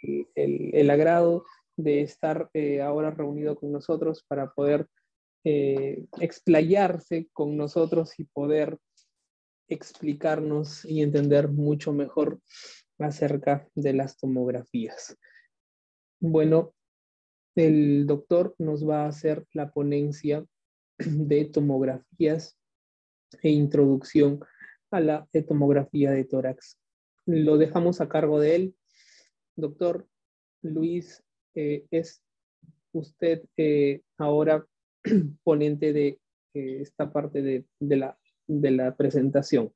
el agrado de estar ahora reunido con nosotros para poder explayarse con nosotros y poder explicarnos y entender mucho mejor acerca de las tomografías. Bueno, el doctor nos va a hacer la ponencia de tomografías e introducción a la tomografía de tórax. Lo dejamos a cargo de él. Doctor Luis, es usted ahora ponente de esta parte de la presentación.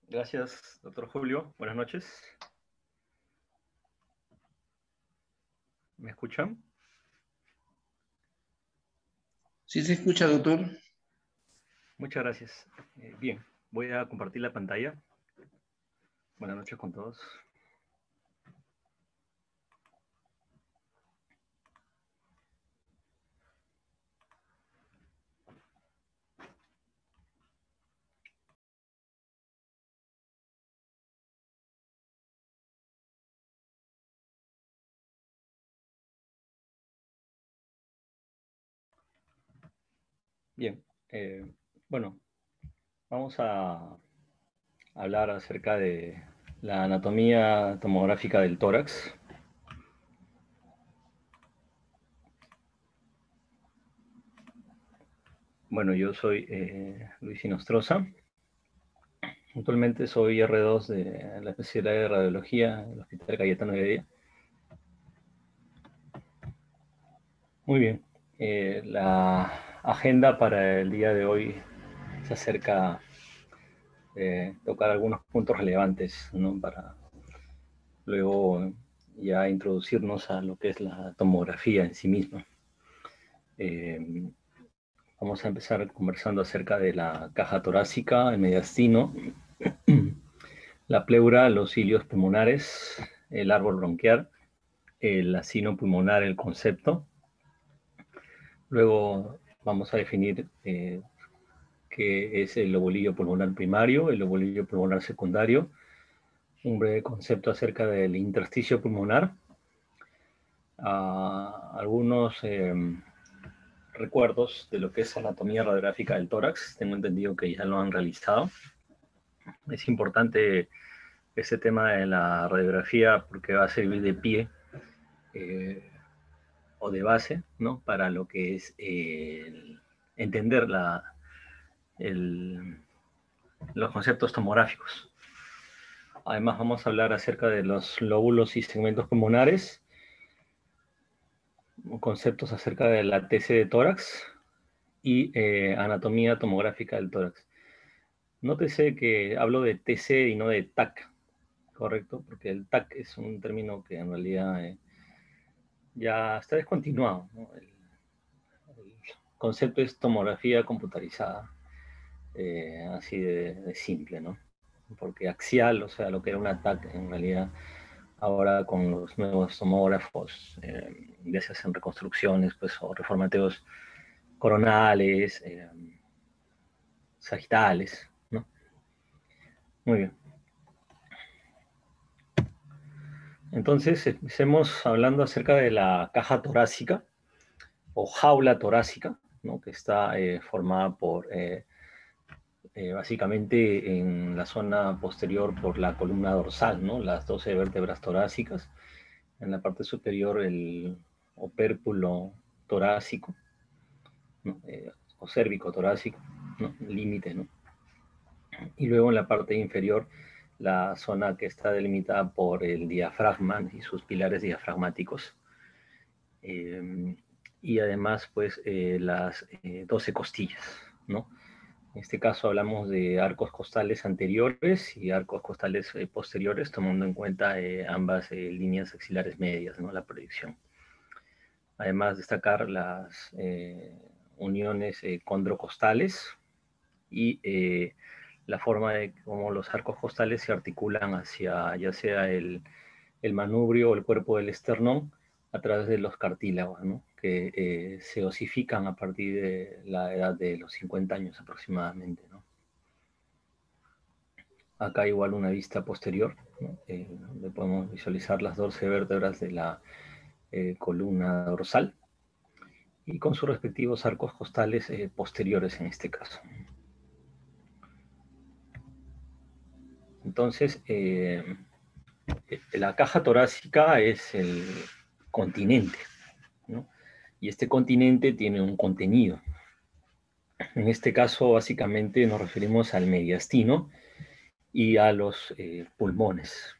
Gracias, doctor Julio. Buenas noches. ¿Me escuchan? Sí se escucha, doctor. Muchas gracias. Bien, voy a compartir la pantalla. Buenas noches con todos. Bien, bueno, vamos a hablar acerca de la anatomía tomográfica del tórax. Bueno, yo soy Luis Inostroza. Actualmente soy R2 de la especialidad de radiología en el Hospital Cayetano Heredia. Muy bien, la agenda para el día de hoy se acerca de tocar algunos puntos relevantes, ¿no? Para luego ya introducirnos a lo que es la tomografía en sí misma. Vamos a empezar conversando acerca de la caja torácica, el mediastino, la pleura, los cilios pulmonares, el árbol bronquial, el acino pulmonar, el concepto. Luego vamos a definir qué es el lobulillo pulmonar primario, el lobulillo pulmonar secundario, un breve concepto acerca del intersticio pulmonar, algunos recuerdos de lo que es anatomía radiográfica del tórax. Tengo entendido que ya lo han realizado. Es importante este tema de la radiografía porque va a servir de pie o de base, ¿no? Para lo que es entender los conceptos tomográficos. Además vamos a hablar acerca de los lóbulos y segmentos pulmonares, conceptos acerca de la TC de tórax y anatomía tomográfica del tórax. Nótese que hablo de TC y no de TAC, ¿correcto? Porque el TAC es un término que en realidad ya está descontinuado, ¿no? El concepto es tomografía computarizada, así de simple, ¿no? Porque axial, o sea, lo que era un TAC, en realidad, ahora con los nuevos tomógrafos, ya se hacen reconstrucciones, pues, o reformateos coronales, sagitales, ¿no? Muy bien. Entonces, empecemos hablando acerca de la caja torácica o jaula torácica, ¿no? Que está formada por, básicamente, en la zona posterior por la columna dorsal, ¿no? Las 12 vértebras torácicas. En la parte superior, el opérculo torácico, ¿no? O cérvico torácico, ¿no? Límite, ¿no? Y luego en la parte inferior, la zona que está delimitada por el diafragma y sus pilares diafragmáticos. Y además, pues, las 12 costillas, ¿no? En este caso hablamos de arcos costales anteriores y arcos costales posteriores, tomando en cuenta ambas líneas axilares medias, ¿no? La proyección. Además, destacar las uniones condrocostales y la forma de cómo los arcos costales se articulan hacia ya sea el manubrio o el cuerpo del esternón a través de los cartílagos, ¿no? Que se osifican a partir de la edad de los 50 años aproximadamente, ¿no? Acá igual una vista posterior, ¿no? Donde podemos visualizar las 12 vértebras de la columna dorsal y con sus respectivos arcos costales posteriores en este caso. Entonces, la caja torácica es el continente, ¿no? Y este continente tiene un contenido. En este caso, básicamente nos referimos al mediastino y a los pulmones.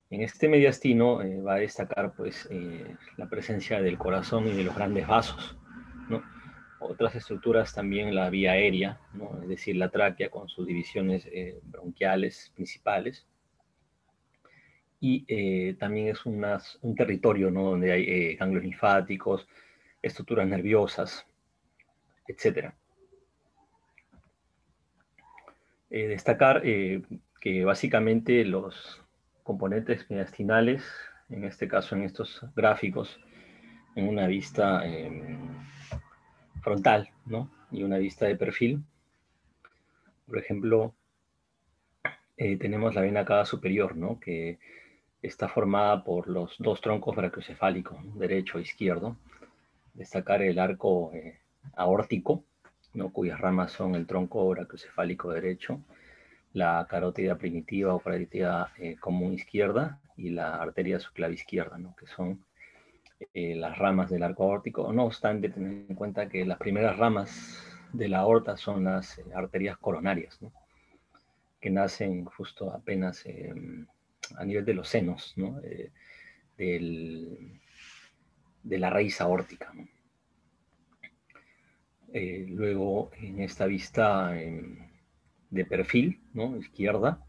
En este mediastino va a destacar pues, la presencia del corazón y de los grandes vasos, ¿no? Otras estructuras también la vía aérea, ¿no? Es decir, la tráquea con sus divisiones bronquiales principales. Y también es un territorio, ¿no? Donde hay ganglios linfáticos, estructuras nerviosas, etc. Destacar que básicamente los componentes mediastinales, en este caso en estos gráficos, en una vista frontal, ¿no? Y una vista de perfil. Por ejemplo, tenemos la vena cava superior, ¿no? Que está formada por los dos troncos brachiocefálicos, derecho e izquierdo. Destacar el arco aórtico, ¿no? Cuyas ramas son el tronco brachiocefálico derecho, la carótida primitiva o carótida común izquierda y la arteria subclava izquierda, ¿no? Que son las ramas del arco aórtico. No obstante, tener en cuenta que las primeras ramas de la aorta son las arterias coronarias, ¿no? Que nacen justo apenas a nivel de los senos, ¿no? De la raíz aórtica, ¿no? Luego, en esta vista de perfil, ¿no? Izquierda,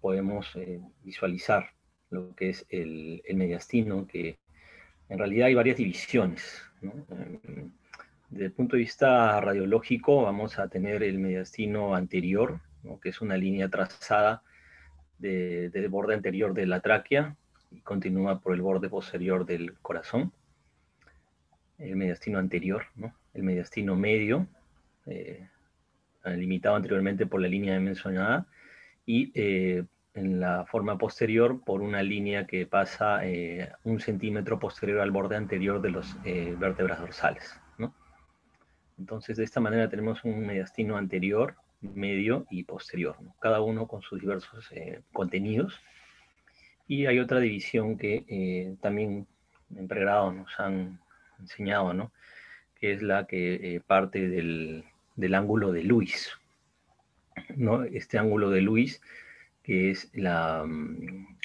podemos visualizar lo que es el mediastino, que en realidad hay varias divisiones, ¿no? Desde el punto de vista radiológico vamos a tener el mediastino anterior, ¿no? Que es una línea trazada del borde anterior de la tráquea y continúa por el borde posterior del corazón. El mediastino anterior, ¿no? El mediastino medio, limitado anteriormente por la línea mencionada, y en la forma posterior por una línea que pasa 1 centímetro posterior al borde anterior de las vértebras dorsales, ¿no? Entonces, de esta manera tenemos un mediastino anterior, medio y posterior, ¿no? Cada uno con sus diversos contenidos. Y hay otra división que también en pregrado nos han enseñado, ¿no? Que es la que parte del ángulo de Lewis, ¿no? Este ángulo de Lewis, que es la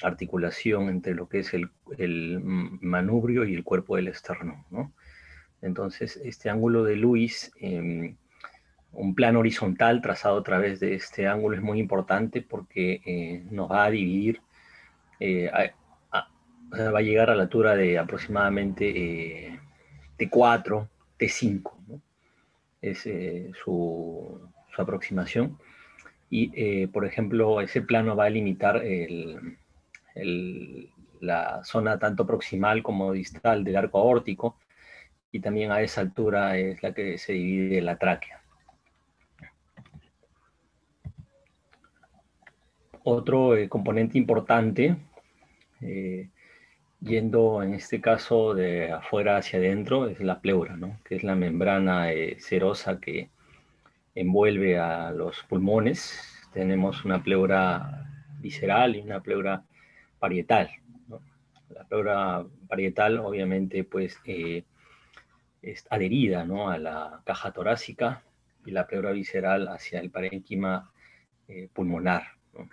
articulación entre lo que es el manubrio y el cuerpo del esternón, ¿no? Entonces, este ángulo de Lewis, un plano horizontal trazado a través de este ángulo es muy importante porque nos va a dividir, o sea, va a llegar a la altura de aproximadamente T4, T5, ¿no? Es su aproximación. Y, por ejemplo, ese plano va a limitar la zona tanto proximal como distal del arco aórtico, y también a esa altura es la que se divide la tráquea. Otro componente importante, yendo en este caso de afuera hacia adentro, es la pleura, ¿no? Que es la membrana serosa que envuelve a los pulmones. Tenemos una pleura visceral y una pleura parietal, ¿no? La pleura parietal obviamente pues es adherida, ¿no? A la caja torácica, y la pleura visceral hacia el parénquima pulmonar, ¿no?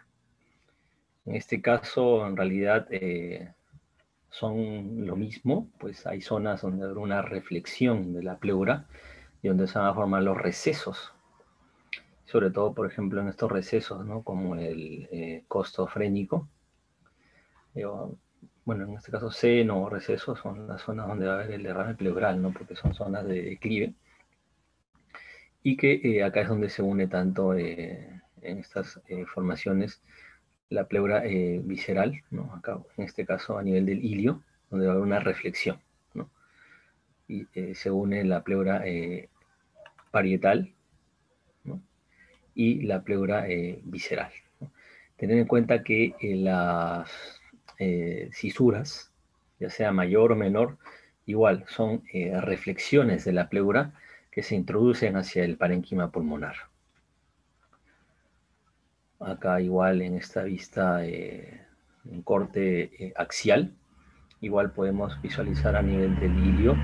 En este caso en realidad son lo mismo, pues hay zonas donde habrá una reflexión de la pleura y donde se van a formar los recesos, sobre todo, por ejemplo, en estos recesos, ¿no? Como el costo frénico. Bueno, en este caso seno o receso son las zonas donde va a haber el derrame pleural, ¿no? Porque son zonas de declive. Y que acá es donde se une tanto en estas formaciones la pleura visceral, ¿no? Acá, en este caso, a nivel del ilio, donde va a haber una reflexión, ¿no? Y se une la pleura parietal, ¿no? y la pleura visceral, ¿no? Tener en cuenta que las cisuras, ya sea mayor o menor, igual son reflexiones de la pleura que se introducen hacia el parénquima pulmonar. Acá igual en esta vista en corte axial, igual podemos visualizar a nivel del ilio,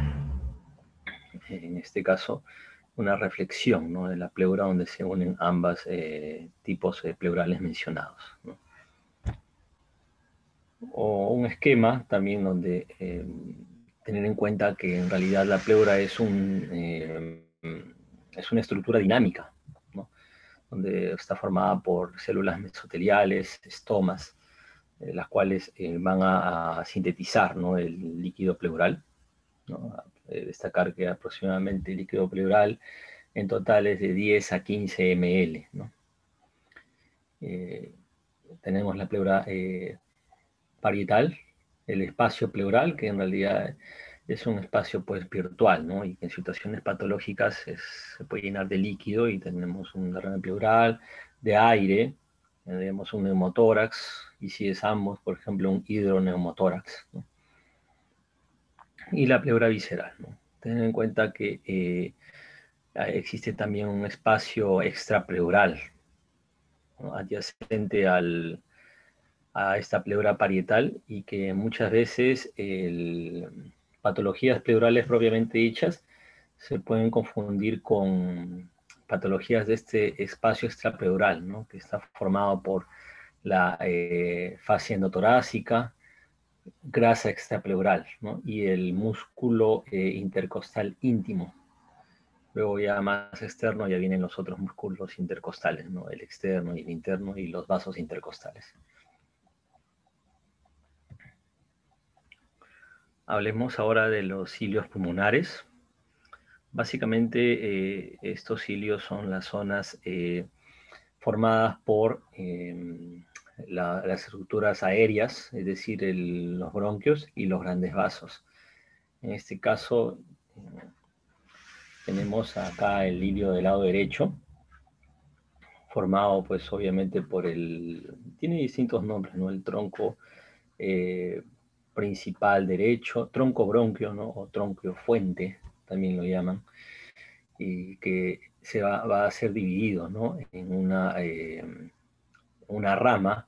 en este caso, una reflexión, ¿no?, de la pleura donde se unen ambas tipos pleurales mencionados, ¿no? O un esquema también donde tener en cuenta que en realidad la pleura es una estructura dinámica, ¿no?, donde está formada por células mesoteliales, estomas, las cuales van a sintetizar, ¿no?, el líquido pleural, ¿no? Destacar que aproximadamente el líquido pleural en total es de 10 a 15 ml, ¿no? Tenemos la pleura parietal, el espacio pleural, que en realidad es un espacio pues virtual, ¿no? Y que en situaciones patológicas se puede llenar de líquido y tenemos un derrame pleural, de aire, tenemos un neumotórax, y si es ambos, por ejemplo, un hidroneumotórax, ¿no? Y la pleura visceral, ¿no? Tener en cuenta que existe también un espacio extrapleural, ¿no?, adyacente a esta pleura parietal, y que muchas veces patologías pleurales propiamente dichas se pueden confundir con patologías de este espacio extrapleural, ¿no?, que está formado por la fascia endotorácica, grasa extrapleural, ¿no?, y el músculo intercostal íntimo. Luego ya más externo ya vienen los otros músculos intercostales, ¿no?, el externo y el interno y los vasos intercostales. Hablemos ahora de los cilios pulmonares. Básicamente estos cilios son las zonas formadas por las estructuras aéreas, es decir, los bronquios y los grandes vasos. En este caso tenemos acá el hilio del lado derecho, formado pues obviamente tiene distintos nombres, ¿no? El tronco principal derecho, tronco bronquio, ¿no?, o tronco fuente, también lo llaman, y que va a ser dividido, ¿no?, en una rama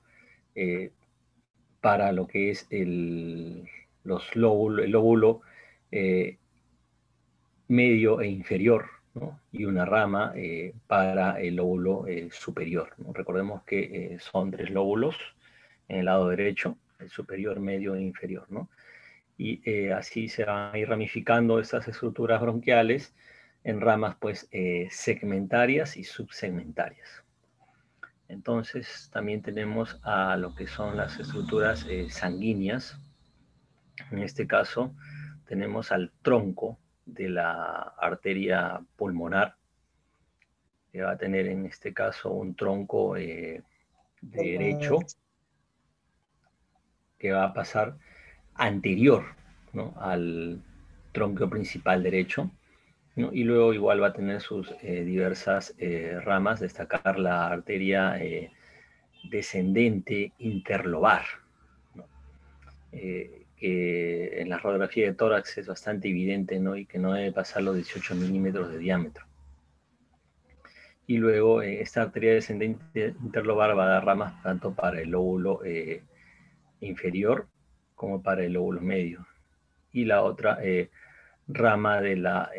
para lo que es el lóbulo medio e inferior, ¿no?, y una rama para el lóbulo superior, ¿no? Recordemos que son 3 lóbulos en el lado derecho, el superior, medio e inferior, ¿no? Y así se van a ir ramificando estas estructuras bronquiales en ramas pues segmentarias y subsegmentarias. Entonces también tenemos a lo que son las estructuras sanguíneas. En este caso tenemos al tronco de la arteria pulmonar, que va a tener en este caso un tronco derecho que va a pasar anterior, ¿no?, al tronco principal derecho, ¿no? Y luego igual va a tener sus diversas ramas, destacar la arteria descendente interlobar, ¿no?, que en la radiografía de tórax es bastante evidente, ¿no?, y que no debe pasar los 18 milímetros de diámetro. Y luego esta arteria descendente interlobar va a dar ramas tanto para el lóbulo inferior como para el lóbulo medio. Y la otra rama de la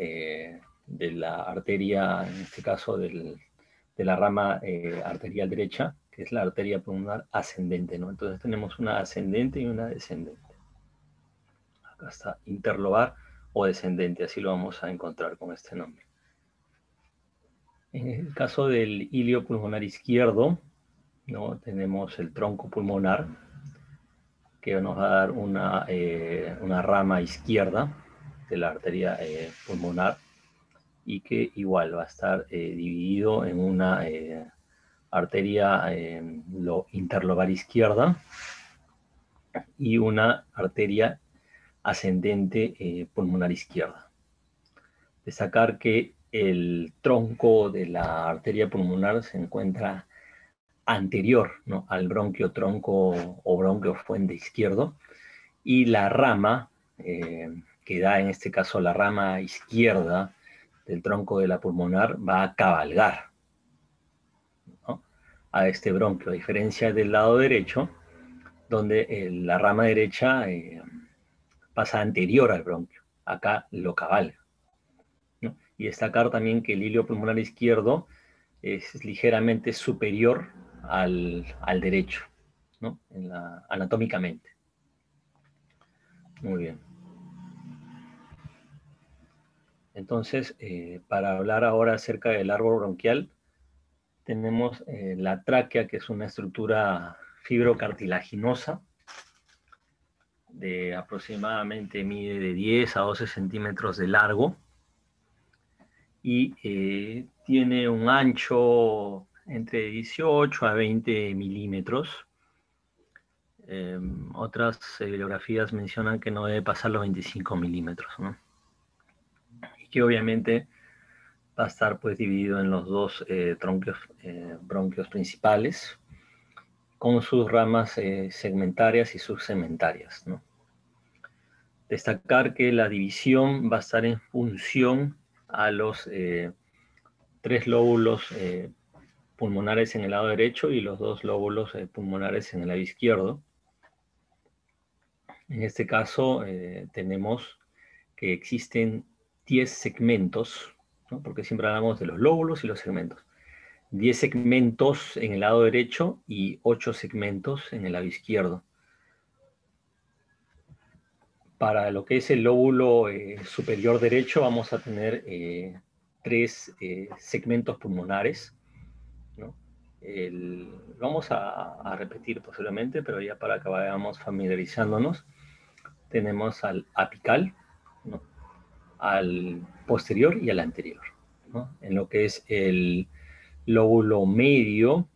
arteria, en este caso de la rama arterial derecha, que es la arteria pulmonar ascendente, ¿no? Entonces tenemos una ascendente y una descendente. Acá está interlobar o descendente, así lo vamos a encontrar con este nombre. En el caso del ilio pulmonar izquierdo, ¿no?, tenemos el tronco pulmonar, que nos va a dar una rama izquierda de la arteria pulmonar, y que igual va a estar dividido en una arteria interlobar izquierda y una arteria ascendente pulmonar izquierda. Destacar que el tronco de la arteria pulmonar se encuentra anterior, ¿no?, al bronquio tronco o bronquio fuente izquierdo, y la rama, que da en este caso la rama izquierda del tronco de la pulmonar, va a cabalgar, ¿no?, a este bronquio, a diferencia del lado derecho, donde la rama derecha pasa anterior al bronquio. Acá lo cabalga, ¿no? Y destacar también que el hilio pulmonar izquierdo es ligeramente superior al derecho, ¿no?, anatómicamente. Muy bien. Entonces, para hablar ahora acerca del árbol bronquial, tenemos la tráquea, que es una estructura fibrocartilaginosa, de aproximadamente mide de 10 a 12 centímetros de largo, y tiene un ancho entre 18 a 20 milímetros. Otras bibliografías mencionan que no debe pasar los 25 milímetros, ¿no? Y que obviamente va a estar pues dividido en los dos bronquios principales, con sus ramas segmentarias y subsegmentarias, ¿no? Destacar que la división va a estar en función a los 3 lóbulos pulmonares en el lado derecho y los 2 lóbulos pulmonares en el lado izquierdo. En este caso tenemos que existen 10 segmentos, ¿no?, porque siempre hablamos de los lóbulos y los segmentos. 10 segmentos en el lado derecho y 8 segmentos en el lado izquierdo. Para lo que es el lóbulo superior derecho vamos a tener 3 segmentos pulmonares, ¿no? Vamos a repetir posiblemente, pero ya para que vayamos familiarizándonos, tenemos al apical, ¿no?, al posterior y al anterior, ¿no? En lo que es el lóbulo medio,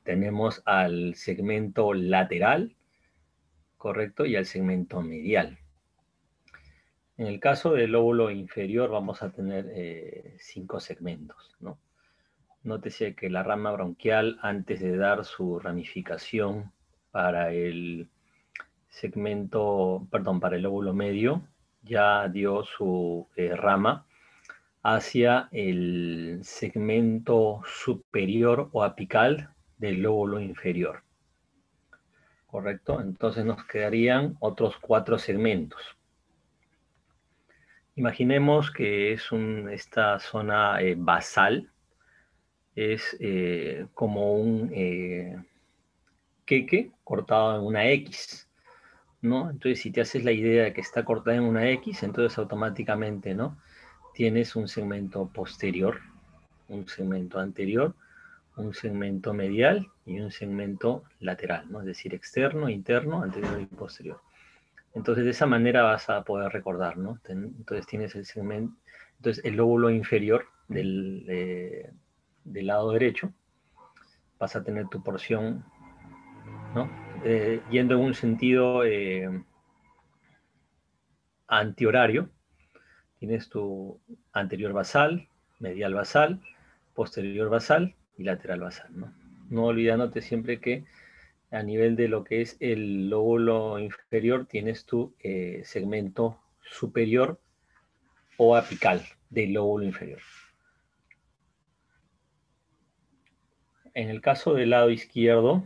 tenemos al segmento lateral, correcto, y al segmento medial. En el caso del lóbulo inferior vamos a tener 5 segmentos, ¿no? Nótese que la rama bronquial, antes de dar su ramificación para el para el lóbulo medio, ya dio su rama hacia el segmento superior o apical del lóbulo inferior, ¿correcto? Entonces nos quedarían otros 4 segmentos. Imaginemos que es esta zona basal, es como un queque cortado en una X, ¿no? Entonces, si te haces la idea de que está cortada en una X, entonces automáticamente, ¿no?, tienes un segmento posterior, un segmento anterior, un segmento medial y un segmento lateral, ¿no?, es decir, externo, interno, anterior y posterior. Entonces, de esa manera vas a poder recordar, ¿no? Entonces, tienes el segmento, entonces el lóbulo inferior del lado derecho, vas a tener tu porción, ¿no?, yendo en un sentido antihorario. Tienes tu anterior basal, medial basal, posterior basal y lateral basal, ¿no? No olvidándote siempre que a nivel de lo que es el lóbulo inferior tienes tu segmento superior o apical del lóbulo inferior. En el caso del lado izquierdo,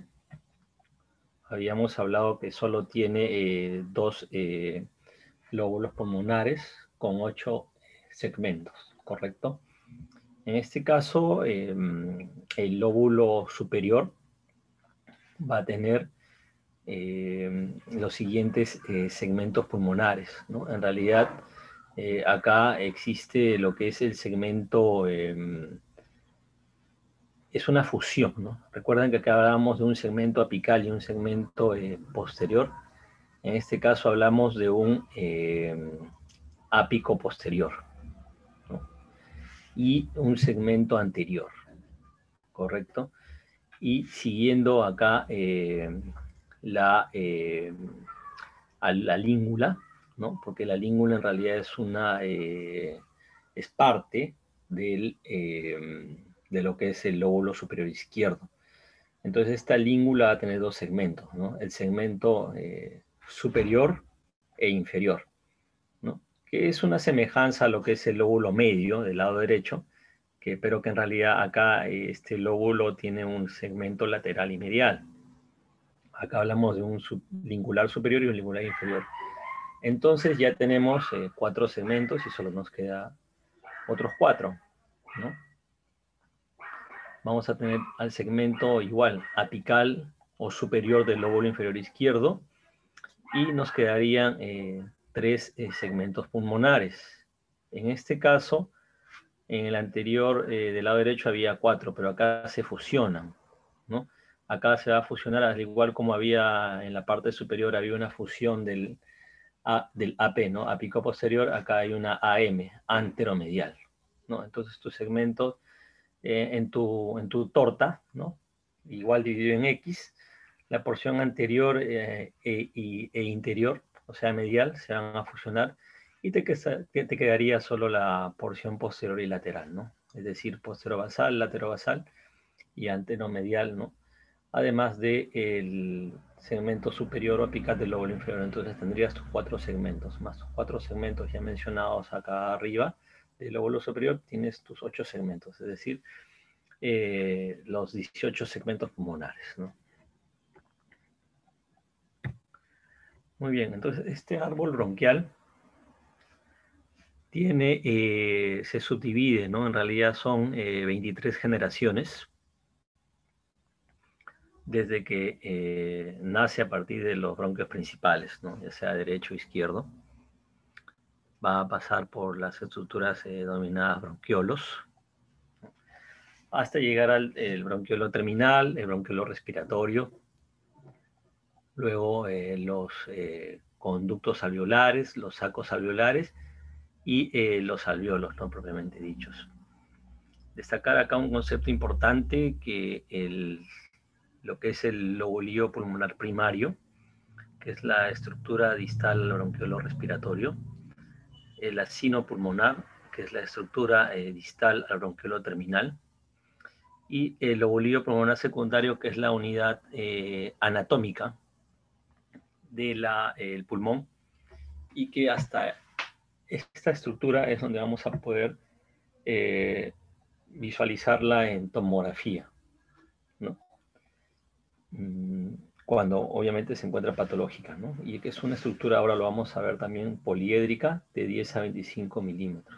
habíamos hablado que solo tiene 2 lóbulos pulmonares con 8 segmentos, ¿correcto? En este caso, el lóbulo superior va a tener los siguientes segmentos pulmonares, ¿no? En realidad, acá existe lo que es el segmento, es una fusión, ¿no? Recuerden que acá hablábamos de un segmento apical y un segmento posterior. En este caso hablamos de un ápico posterior, ¿no?, y un segmento anterior, ¿correcto? Y siguiendo acá la língula, ¿no?, porque la língula en realidad es es parte de lo que es el lóbulo superior izquierdo. Entonces esta língula va a tener dos segmentos, ¿no? El segmento superior e inferior, ¿no? Que es una semejanza a lo que es el lóbulo medio del lado derecho, pero que en realidad acá este lóbulo tiene un segmento lateral y medial. Acá hablamos de un lingular superior y un lingular inferior. Entonces ya tenemos 4 segmentos y solo nos queda otros 4, ¿no? Vamos a tener al segmento igual, apical o superior del lóbulo inferior izquierdo, y nos quedarían 3 segmentos pulmonares. En este caso, en el anterior del lado derecho había 4, pero acá se fusionan, ¿no? Acá se va a fusionar, al igual como había en la parte superior, había una fusión del AP, ¿no? Apico posterior, acá hay una AM, anteromedial, ¿no? Entonces tu segmento en tu torta, ¿no? Igual dividido en X, la porción anterior e interior, o sea, medial, se van a fusionar y te quedaría solo la porción posterior y lateral, ¿no? Es decir, posterior-basal, lateral-basal y anteromedial, ¿no? Además del segmento superior o apical del lóbulo inferior. Entonces tendrías tus 4 segmentos, más tus 4 segmentos ya mencionados acá arriba del lóbulo superior, tienes tus 8 segmentos, es decir, los 18 segmentos pulmonares, ¿no? Muy bien, entonces este árbol bronquial se subdivide, ¿no? En realidad son 23 generaciones, desde que nace a partir de los bronquios principales, ¿no? Ya sea derecho o izquierdo. Va a pasar por las estructuras denominadas bronquiolos, hasta llegar al bronquiolo terminal, el bronquiolo respiratorio, luego los conductos alveolares, los sacos alveolares y los alveolos, no propiamente dichos. Destacar acá un concepto importante, que lo que es el lobulillo pulmonar primario, que es la estructura distal al bronquiolo respiratorio, el acino pulmonar, que es la estructura distal al bronquiolo terminal, y el lobulillo pulmonar secundario, que es la unidad anatómica del pulmón, y que hasta esta estructura es donde vamos a poder visualizarla en tomografía, ¿no? Cuando obviamente se encuentra patológica, ¿no? Y que es una estructura, ahora lo vamos a ver también, poliédrica, de 10 a 25 milímetros.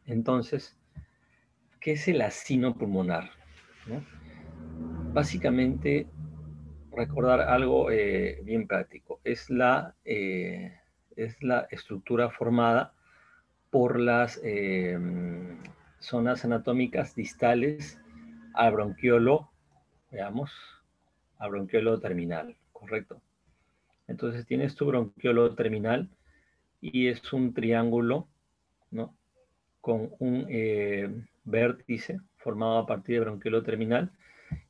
Entonces, ¿qué es el acino pulmonar? ¿No? Básicamente, recordar algo bien práctico. Es la estructura formada por las zonas anatómicas distales al bronquiolo, veamos, al bronquiolo terminal, ¿correcto? Entonces tienes tu bronquiolo terminal y es un triángulo, ¿no? Con un vértice formado a partir de bronquiolo terminal,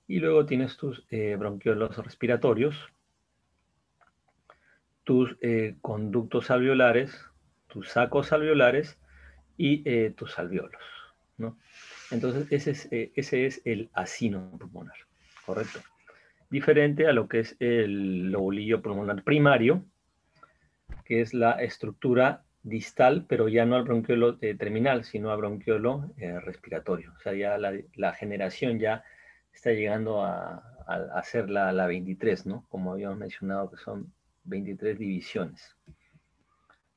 y luego tienes tus bronquiolos respiratorios, tus conductos alveolares, tus sacos alveolares y tus alveolos, ¿no? Entonces ese es el acino pulmonar, ¿correcto? Diferente a lo que es el lobulillo pulmonar primario, que es la estructura distal, pero ya no al bronquiolo terminal, sino al bronquiolo respiratorio. O sea, ya la generación ya está llegando a ser la 23, ¿no? Como habíamos mencionado, que son 23 divisiones.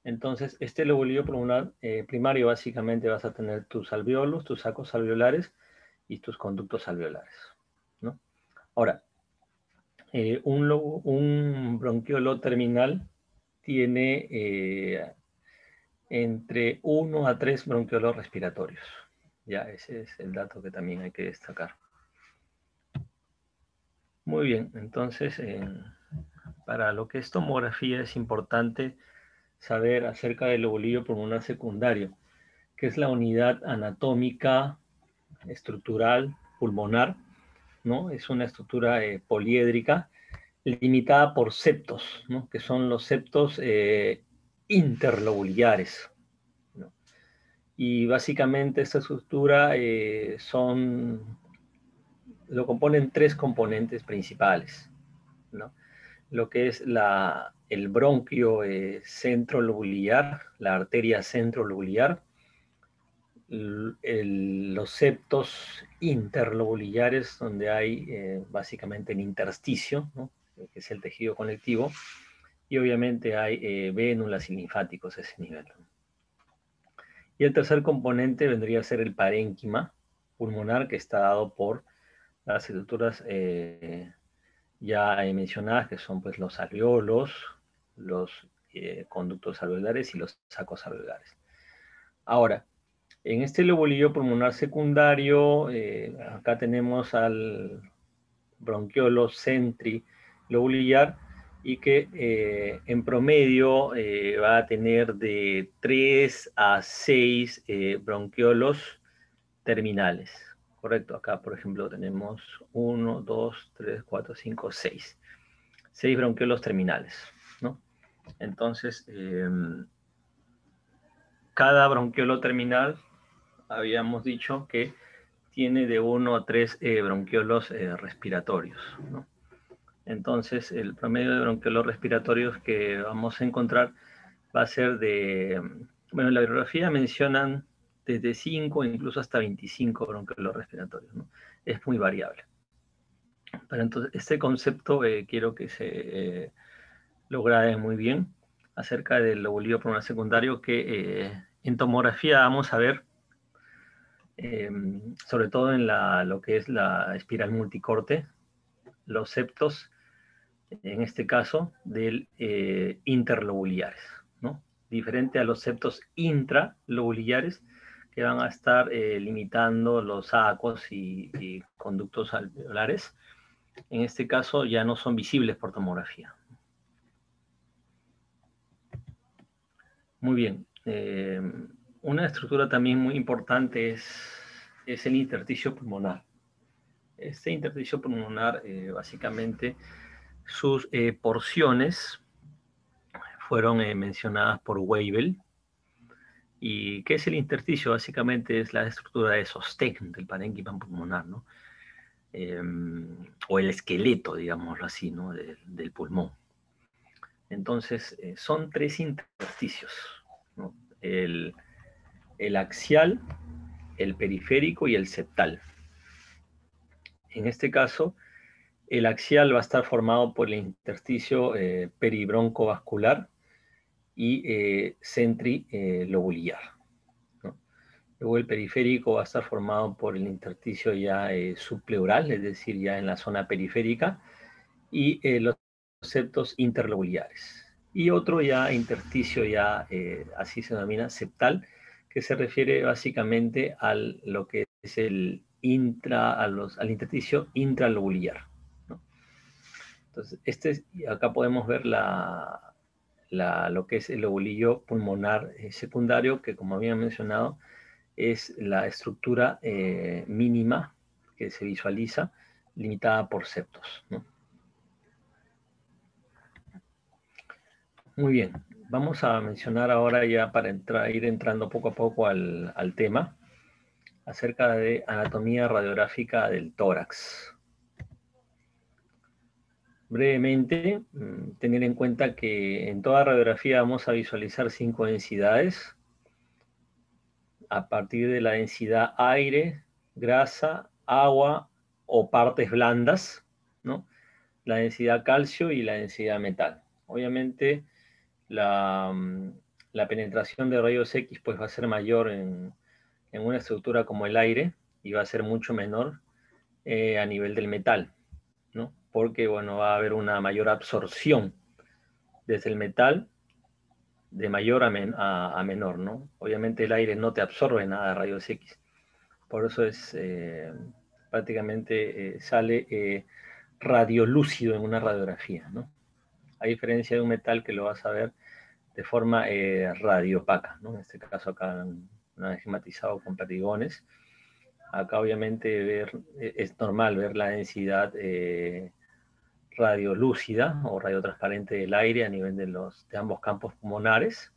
Entonces, este lobulillo pulmonar primario, básicamente vas a tener tus alveolos, tus sacos alveolares y tus conductos alveolares, ¿no? Ahora, un bronquiolo terminal tiene entre 1 a 3 bronquiolos respiratorios. Ya, ese es el dato que también hay que destacar. Muy bien, entonces, para lo que es tomografía es importante saber acerca del lobulillo pulmonar secundario, que es la unidad anatómica estructural pulmonar, ¿no? Es una estructura poliédrica limitada por septos, ¿no? Que son los septos interlobulares, ¿no? Y básicamente esta estructura lo componen tres componentes principales, ¿no? Lo que es el bronquio centrolobular, la arteria centrolobular, los septos interlobulares, donde hay básicamente el intersticio, ¿no? Que es el tejido conectivo, y obviamente hay vénulas y linfáticos a ese nivel. Y el tercer componente vendría a ser el parénquima pulmonar, que está dado por las estructuras ya mencionadas, que son pues los alveolos, los conductos alveolares y los sacos alveolares. Ahora, en este lobulillo pulmonar secundario, acá tenemos al bronquiolo centrilobular, y que en promedio va a tener de 3 a 6 bronquiolos terminales. Correcto, acá por ejemplo tenemos 1, 2, 3, 4, 5, 6. 6 bronquiolos terminales, ¿no? Entonces, cada bronquiolo terminal, habíamos dicho que tiene de 1 a 3 bronquiolos respiratorios, ¿no? Entonces, el promedio de bronquiolos respiratorios que vamos a encontrar va a ser bueno, en la bibliografía mencionan desde 5 incluso hasta 25 bronquiolos respiratorios, ¿no? Es muy variable. Pero entonces, este concepto quiero que se lo graben muy bien, acerca del lobulillo pulmonar secundario, que en tomografía vamos a ver, sobre todo en lo que es la espiral multicorte, los septos, en este caso, del interlobulares, ¿no? Diferente a los septos intralobulares, que van a estar limitando los sacos y conductos alveolares. En este caso ya no son visibles por tomografía. Muy bien. Una estructura también muy importante es el intersticio pulmonar. Este intersticio pulmonar, básicamente, sus porciones fueron mencionadas por Weibull. ¿Y qué es el intersticio? Básicamente es la estructura de sostén del parénquima pulmonar, ¿no? O el esqueleto, digámoslo así, ¿no? del pulmón. Entonces, son tres intersticios, ¿no? El axial, el periférico y el septal. En este caso, el axial va a estar formado por el intersticio peribroncovascular y centrilobular, ¿no? Luego el periférico va a estar formado por el intersticio ya subpleural, es decir, ya en la zona periférica, y los septos interlobulares. Y otro ya intersticio ya, así se denomina, septal, que se refiere básicamente a lo que es al intersticio intralobular, ¿no? Entonces, acá podemos ver lo que es el lobulillo pulmonar secundario, que como había mencionado, es la estructura mínima que se visualiza, limitada por septos, ¿no? Muy bien, vamos a mencionar ahora ya para ir entrando poco a poco al tema, acerca de anatomía radiográfica del tórax. Brevemente, tener en cuenta que en toda radiografía vamos a visualizar 5 densidades, a partir de la densidad aire, grasa, agua o partes blandas, ¿no? La densidad calcio y la densidad metal. Obviamente, la penetración de rayos X pues, va a ser mayor en una estructura como el aire, y va a ser mucho menor a nivel del metal, ¿no? Porque, bueno, va a haber una mayor absorción desde el metal, de mayor a menor, ¿no? Obviamente el aire no te absorbe nada de rayos X, por eso es prácticamente sale radiolúcido en una radiografía, ¿no? A diferencia de un metal que lo vas a ver de forma radiopaca, ¿no? En este caso acá no he esquematizado con perdigones. Acá obviamente es normal ver la densidad radiolúcida o radiotransparente del aire a nivel de ambos campos pulmonares,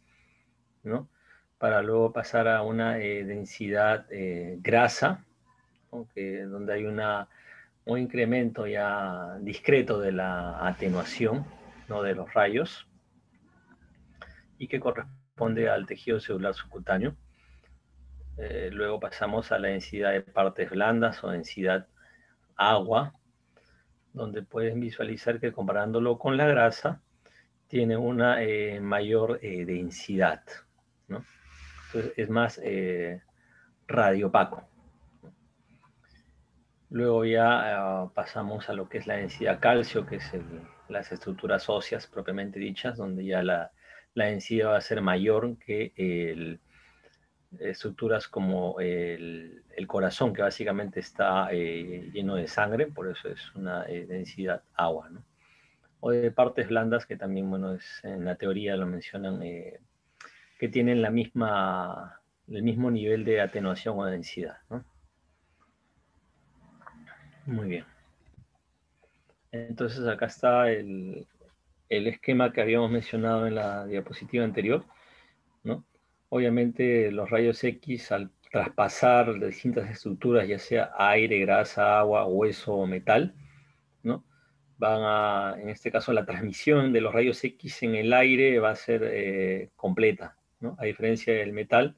¿no? Para luego pasar a una densidad grasa, ¿no? Donde hay un incremento ya discreto de la atenuación, ¿no? De los rayos, y que corresponde al tejido celular subcutáneo. Luego pasamos a la densidad de partes blandas o densidad agua, donde pueden visualizar que comparándolo con la grasa, tiene una mayor densidad, ¿no? Entonces es más radiopaco. Luego ya pasamos a lo que es la densidad calcio, que es las estructuras óseas propiamente dichas, donde ya la densidad va a ser mayor que estructuras como el corazón, que básicamente está lleno de sangre, por eso es una densidad agua, ¿no? O de partes blandas, que también, bueno, en la teoría lo mencionan, que tienen el mismo nivel de atenuación o densidad, ¿no? Muy bien. Entonces acá está el esquema que habíamos mencionado en la diapositiva anterior, ¿no? Obviamente los rayos X, al traspasar distintas estructuras, ya sea aire, grasa, agua, hueso o metal, ¿no? En este caso, la transmisión de los rayos X en el aire va a ser completa, ¿no? A diferencia del metal,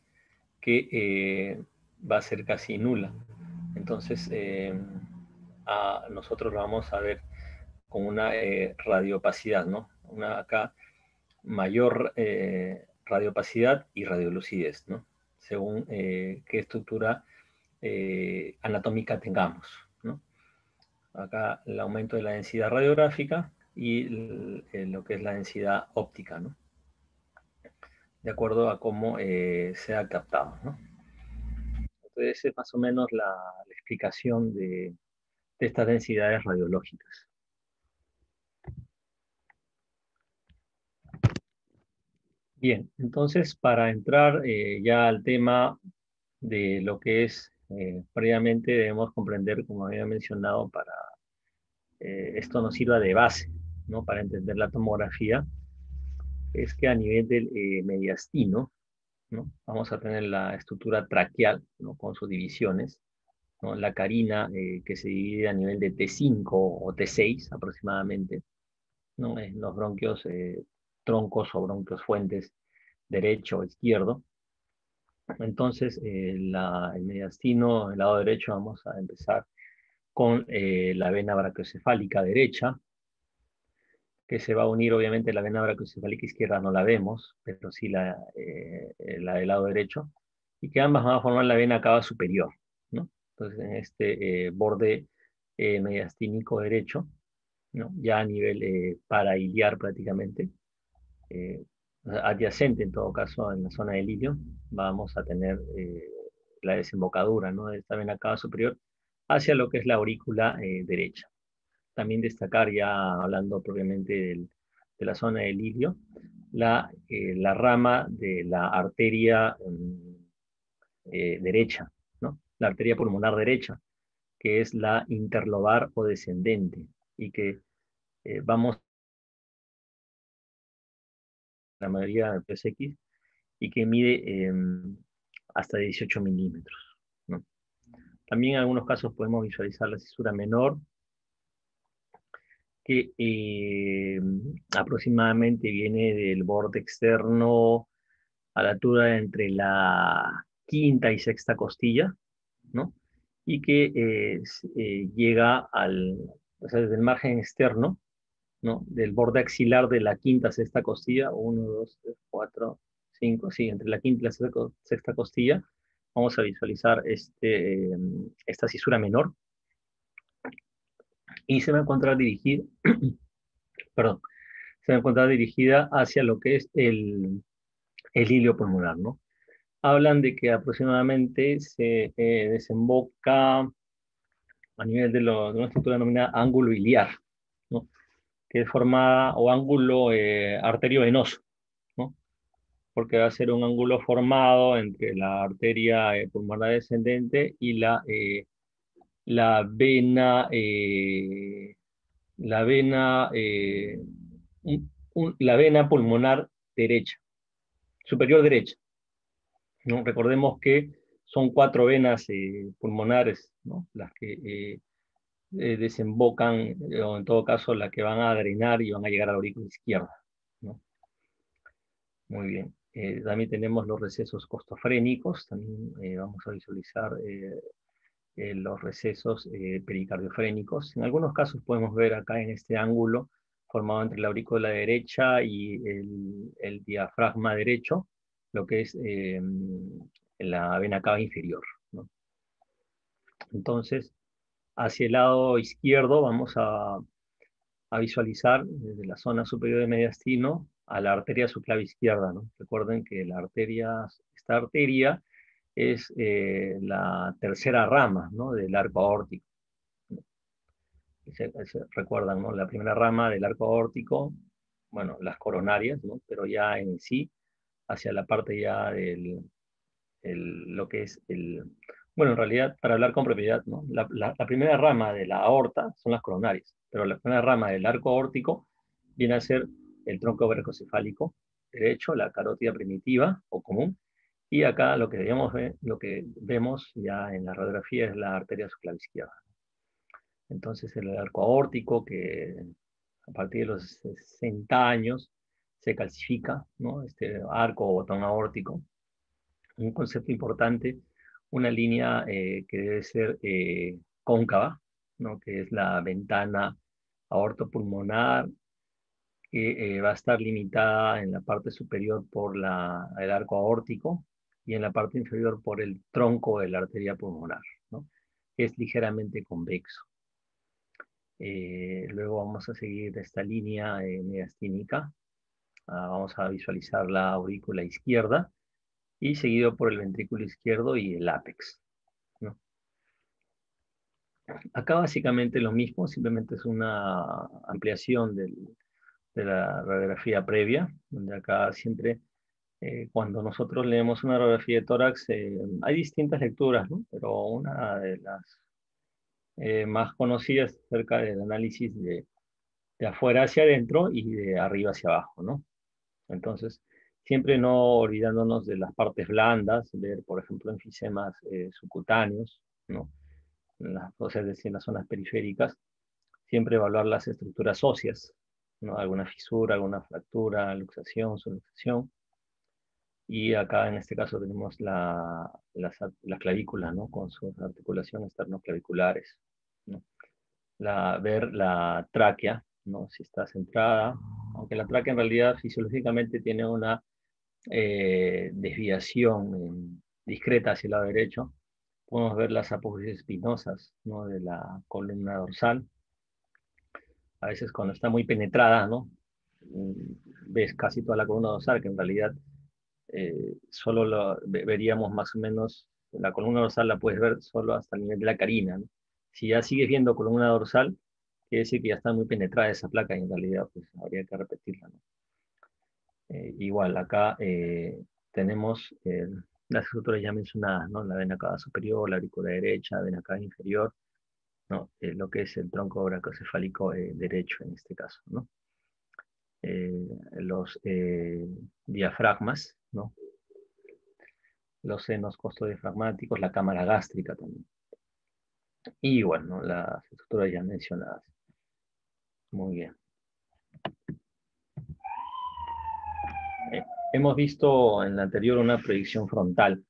que va a ser casi nula. Entonces, nosotros lo vamos a ver con una radiopacidad, ¿no? Acá mayor radiopacidad y radiolucidez, ¿no? Según qué estructura anatómica tengamos, ¿no? Acá el aumento de la densidad radiográfica y lo que es la densidad óptica, ¿no? De acuerdo a cómo sea captado, ¿no? Entonces es más o menos la explicación de estas densidades radiológicas. Bien, entonces para entrar ya al tema de lo que es, previamente debemos comprender, como había mencionado, para esto nos sirva de base, ¿no? Para entender la tomografía, es que a nivel del mediastino, ¿no? Vamos a tener la estructura traqueal, ¿no? Con sus divisiones, ¿no? La carina, que se divide a nivel de T5 o T6 aproximadamente, ¿no? En los bronquios troncos o bronquios fuentes derecho o izquierdo. Entonces, el mediastino, el lado derecho, vamos a empezar con la vena brachiocefálica derecha, que se va a unir, obviamente, la vena brachiocefálica izquierda no la vemos, pero sí la del lado derecho, y que ambas van a formar la vena cava superior, ¿no? Entonces, en este borde mediastínico derecho, ¿no? Ya a nivel parailiar prácticamente, eh, adyacente en todo caso en la zona del ilio, vamos a tener la desembocadura, ¿no? De esta vena cava superior hacia lo que es la aurícula derecha. También destacar, ya hablando propiamente de la zona del ilio, la rama de la arteria derecha, ¿no? La arteria pulmonar derecha, que es la interlobar o descendente, y que vamos la mayoría de PSX, y que mide hasta 18 milímetros, ¿no? También en algunos casos podemos visualizar la cisura menor, que aproximadamente viene del borde externo a la altura entre la quinta y sexta costilla, ¿no? Y que llega o sea, desde el margen externo, ¿no? Del borde axilar de la quinta sexta costilla, 1, 2, 3, 4, 5, sí, entre la quinta y la sexta costilla, vamos a visualizar esta cisura menor, y se va a encontrar dirigida, perdón, se va a encontrar dirigida hacia lo que es el hilio pulmonar, ¿no? Hablan de que aproximadamente se desemboca a nivel de una estructura denominada ángulo iliar, ¿no? Que es formada, o ángulo arteriovenoso, ¿no? Porque va a ser un ángulo formado entre la arteria pulmonar descendente y la vena, la vena, la vena pulmonar derecha, superior derecha, ¿no? Recordemos que son 4 venas pulmonares, ¿no? Las que desembocan, o en todo caso, las que van a drenar y van a llegar a la aurícula izquierda, ¿no? Muy bien. También tenemos los recesos costofrénicos, también vamos a visualizar los recesos pericardiofrénicos. En algunos casos podemos ver acá en este ángulo formado entre la aurícula derecha y el diafragma derecho, lo que es la vena cava inferior, ¿no? Entonces, hacia el lado izquierdo vamos a visualizar desde la zona superior del mediastino a la arteria subclave izquierda, ¿no? Recuerden que esta arteria es la tercera rama, ¿no? Del arco aórtico. Recuerdan, ¿no? La primera rama del arco aórtico, bueno, las coronarias, ¿no? Pero ya en sí, hacia la parte ya lo que es bueno, en realidad, para hablar con propiedad, ¿no? La primera rama de la aorta son las coronarias, pero la primera rama del arco aórtico viene a ser el tronco brachocefálico derecho, la carótida primitiva o común, y acá lo que vemos ya en la radiografía es la arteria subclave izquierda. Entonces el arco aórtico, que a partir de los 60 años se calcifica, ¿no? Este arco o botón aórtico. Un concepto importante, una línea que debe ser cóncava, ¿no? Que es la ventana aortopulmonar, que va a estar limitada en la parte superior por el arco aórtico y en la parte inferior por el tronco de la arteria pulmonar, ¿no? Que es ligeramente convexo. Luego vamos a seguir esta línea mediastínica. Vamos a visualizar la aurícula izquierda y seguido por el ventrículo izquierdo y el ápex, ¿no? Acá básicamente lo mismo, simplemente es una ampliación de la radiografía previa, donde acá siempre cuando nosotros leemos una radiografía de tórax hay distintas lecturas, ¿no? Pero una de las más conocidas acerca del análisis de afuera hacia adentro y de arriba hacia abajo, ¿no? Entonces, siempre no olvidándonos de las partes blandas, ver, por ejemplo, enfisemas subcutáneos, ¿no? O sea, es decir, en las zonas periféricas, siempre evaluar las estructuras óseas, ¿no? Alguna fisura, alguna fractura, luxación, subluxación. Y acá en este caso tenemos la clavícula, ¿no? Con sus articulaciones esternoclaviculares, ¿no? Ver la tráquea, ¿no? Si está centrada, aunque la tráquea en realidad fisiológicamente tiene una desviación discreta hacia el lado derecho. Podemos ver las apófisis espinosas, ¿no? De la columna dorsal. A veces cuando está muy penetrada, ¿no? Ves casi toda la columna dorsal, que en realidad solo veríamos más o menos, la columna dorsal la puedes ver solo hasta el nivel de la carina, ¿no? Si ya sigues viendo columna dorsal, quiere decir que ya está muy penetrada esa placa y en realidad pues habría que repetirla, ¿no? Igual, acá tenemos las estructuras ya mencionadas, ¿no? La vena cava superior, la aurícula derecha, la vena cava inferior, ¿no? Lo que es el tronco brachocefálico derecho en este caso, ¿no? Los diafragmas, ¿no? Los senos costodiafragmáticos, la cámara gástrica también. Y bueno, las estructuras ya mencionadas. Muy bien. Hemos visto en la anterior una proyección frontal.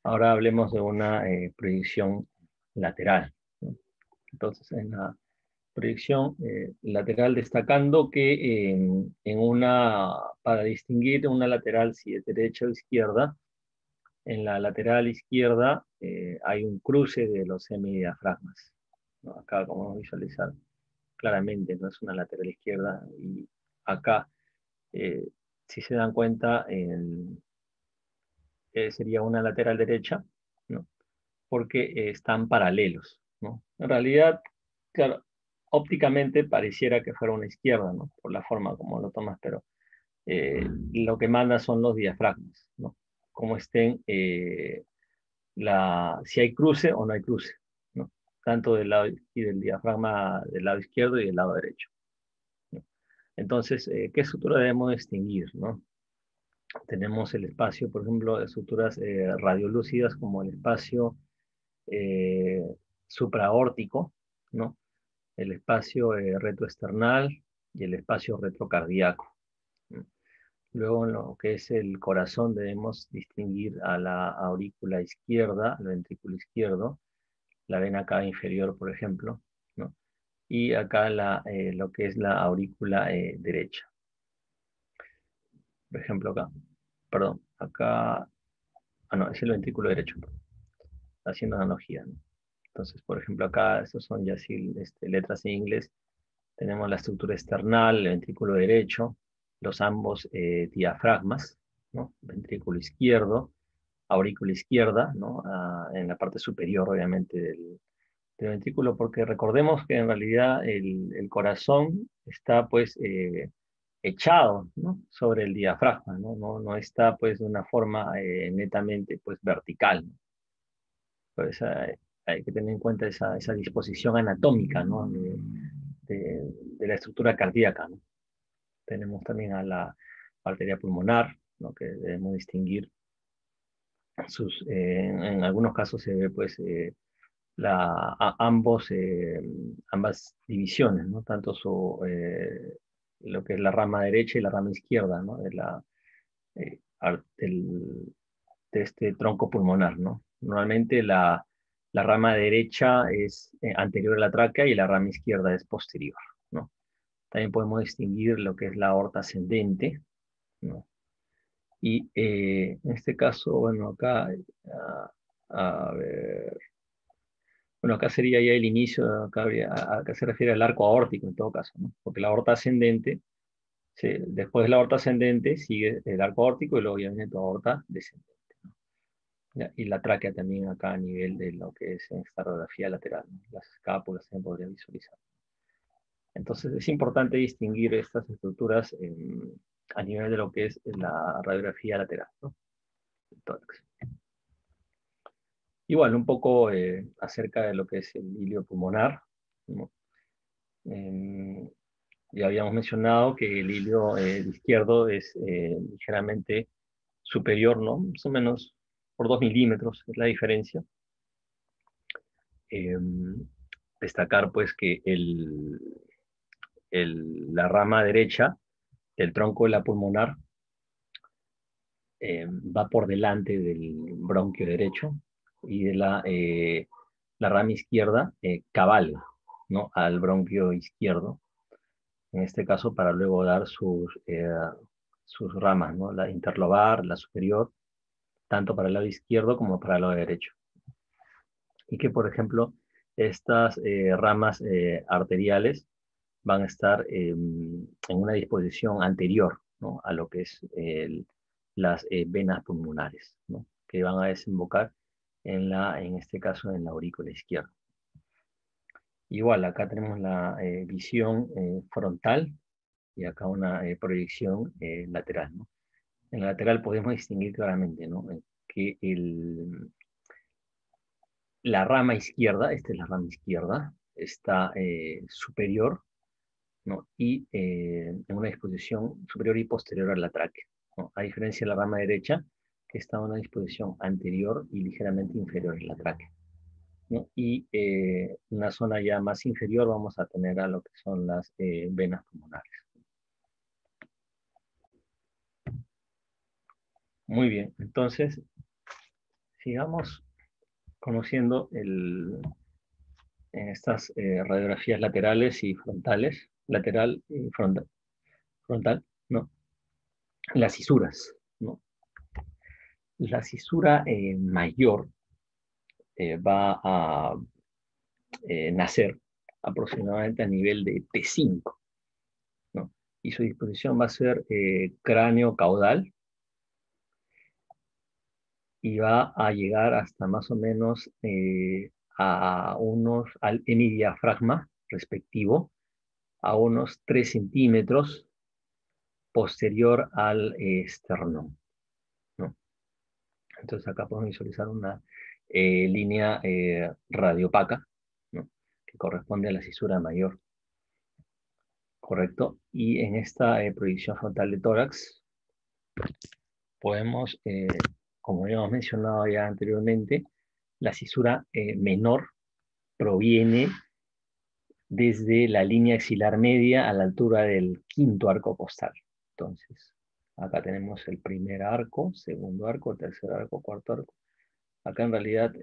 Ahora hablemos de una proyección lateral, ¿no? Entonces, en la proyección lateral, destacando que para distinguir una lateral si es derecha o izquierda, en la lateral izquierda hay un cruce de los semidiafragmas, ¿no? Acá, como vamos a visualizar claramente, no es una lateral izquierda, y acá, si se dan cuenta, sería una lateral derecha, ¿no? Porque están paralelos, ¿no? En realidad, claro, ópticamente pareciera que fuera una izquierda, ¿no? Por la forma como lo tomas, pero lo que manda son los diafragmas, ¿no? Cómo estén, si hay cruce o no hay cruce, ¿no? Tanto del lado y del diafragma del lado izquierdo y del lado derecho, ¿no? Entonces, ¿qué estructura debemos distinguir, ¿no? tenemos el espacio, por ejemplo, de estructuras radiolúcidas como el espacio supraórtico, ¿no? El espacio retroesternal y el espacio retrocardíaco, ¿no? Luego, en lo que es el corazón, debemos distinguir a la aurícula izquierda, al ventrículo izquierdo, la vena cava inferior, por ejemplo, ¿no? Y acá lo que es la aurícula derecha. Por ejemplo, acá, perdón, acá, no, es el ventrículo derecho, perdón, haciendo analogía, ¿no? Entonces, por ejemplo, acá, estos son ya sí, letras en inglés. Tenemos la estructura external, el ventrículo derecho, los ambos diafragmas, ¿no? Ventrículo izquierdo, aurícula izquierda, ¿no? En la parte superior, obviamente, del ventrículo, porque recordemos que en realidad el corazón está, pues, echado, ¿no? Sobre el diafragma, ¿no? No está, pues, de una forma netamente, pues, vertical, ¿no? Pues hay que tener en cuenta esa disposición anatómica, ¿no? De la estructura cardíaca, ¿no? Tenemos también a la arteria pulmonar, ¿no? Que debemos distinguir en algunos casos se ve pues ambas divisiones, ¿no? Tanto lo que es la rama derecha y la rama izquierda, ¿no? Eh, de este tronco pulmonar, ¿no? Normalmente la rama derecha es anterior a la tráquea y la rama izquierda es posterior, ¿no? También podemos distinguir lo que es la aorta ascendente, ¿no? Y en este caso, bueno, acá, a ver, bueno, acá sería ya el inicio, acá se refiere al arco aórtico en todo caso, ¿no? Porque la aorta ascendente, después de la aorta ascendente sigue el arco aórtico y luego ya viene tu aorta descendente, ¿no? Ya, y la tráquea también acá a nivel de lo que es en esta radiografía lateral, ¿no? Las escápulas también podría visualizar. Entonces es importante distinguir estas estructuras a nivel de lo que es la radiografía lateral, ¿no? Tórax. Igual, un poco acerca de lo que es el ilio pulmonar, ¿no? Ya habíamos mencionado que el ilio izquierdo es ligeramente superior, ¿no? Más o menos por 2 milímetros es la diferencia. Destacar pues que la rama derecha del tronco de la pulmonar va por delante del bronquio derecho y de la rama izquierda cabalga, ¿no? Al bronquio izquierdo, en este caso para luego dar sus ramas, ¿no? La interlobar, la superior, tanto para el lado izquierdo como para el lado derecho. Y que, por ejemplo, estas ramas arteriales van a estar en una disposición anterior, ¿no? A lo que es las venas pulmonares, ¿no? Que van a desembocar en este caso, en la aurícula izquierda. Igual, acá tenemos la visión frontal y acá una proyección lateral, ¿no? En la lateral podemos distinguir claramente, ¿no? Que la rama izquierda, esta es la rama izquierda, está superior, ¿no? Y en una disposición superior y posterior a la tráquea, ¿no? A diferencia de la rama derecha, que está en una disposición anterior y ligeramente inferior a la tráquea, ¿no? Y una zona ya más inferior vamos a tener a lo que son las venas pulmonares. Muy bien, entonces sigamos conociendo en estas radiografías laterales y frontales, lateral y frontal, ¿no? Las cisuras, ¿no? La cisura mayor va a nacer aproximadamente a nivel de T5, ¿no? Y su disposición va a ser cráneo caudal y va a llegar hasta más o menos al hemidiafragma respectivo, a unos 3 centímetros posterior al esternón, ¿no? Entonces acá podemos visualizar una línea radiopaca, ¿no? Que corresponde a la cisura mayor, ¿correcto? Y en esta proyección frontal de tórax podemos, como habíamos mencionado ya anteriormente, la cisura menor proviene desde la línea axilar media a la altura del quinto arco costal. Entonces, acá tenemos el primer arco, segundo arco, tercer arco, cuarto arco. Acá en realidad,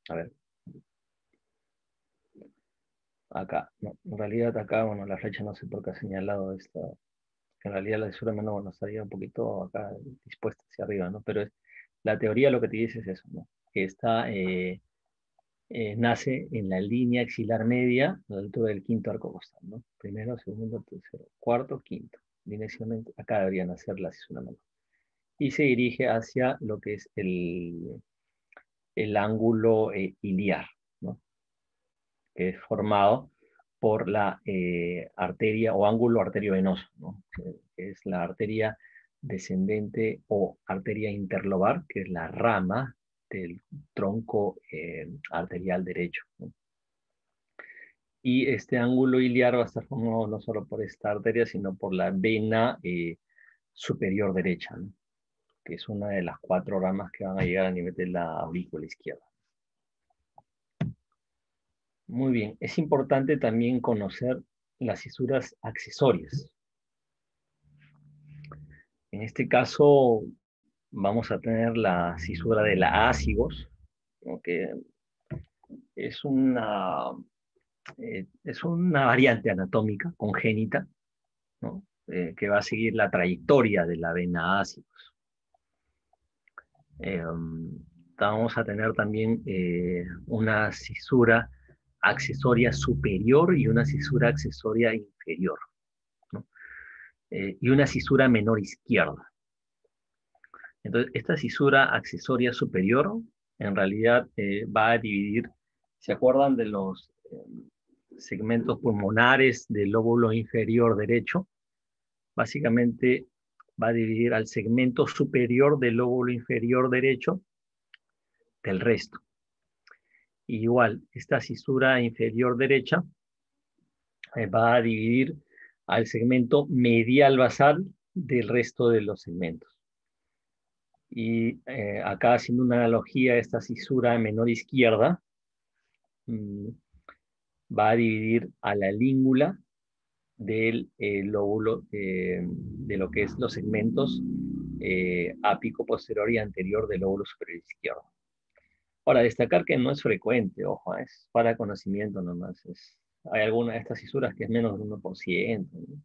a ver, acá, no, en realidad acá, bueno, la flecha no sé por qué ha señalado esta, que en realidad la cisura menor, bueno, estaría un poquito acá dispuesta hacia arriba, ¿no? Pero la teoría lo que te dice es eso, ¿no? Que está, nace en la línea axilar media, a la altura del quinto arco costal, ¿no? Primero, segundo, tercero, cuarto, quinto. Direccionalmente, acá debería nacer la cisura menor. Y se dirige hacia lo que es el ángulo iliar, ¿no? Que es formado por la arteria o ángulo arteriovenoso, ¿no? Que es la arteria descendente o arteria interlobar, que es la rama del tronco arterial derecho, ¿no? Y este ángulo iliar va a estar formado no solo por esta arteria, sino por la vena superior derecha, ¿no? Que es una de las 4 ramas que van a llegar a nivel de la aurícula izquierda. Muy bien, es importante también conocer las cisuras accesorias. En este caso vamos a tener la cisura de la ácigos, ¿no? Que es una variante anatómica congénita, ¿no? Que va a seguir la trayectoria de la vena ácigos. Vamos a tener también una cisura accesoria superior y una cisura accesoria inferior, ¿no? Y una cisura menor izquierda. Entonces, esta cisura accesoria superior en realidad va a dividir, ¿se acuerdan de los segmentos pulmonares del lóbulo inferior derecho? Básicamente va a dividir al segmento superior del lóbulo inferior derecho del resto. Igual, esta cisura inferior derecha va a dividir al segmento medial basal del resto de los segmentos. Y acá haciendo una analogía, esta cisura menor izquierda va a dividir a la língula del lóbulo, de lo que es los segmentos ápico posterior y anterior del lóbulo superior izquierdo. Ahora, destacar que no es frecuente, ojo, es para conocimiento nomás. Hay algunas de estas cisuras que es menos del 1%, ¿no? O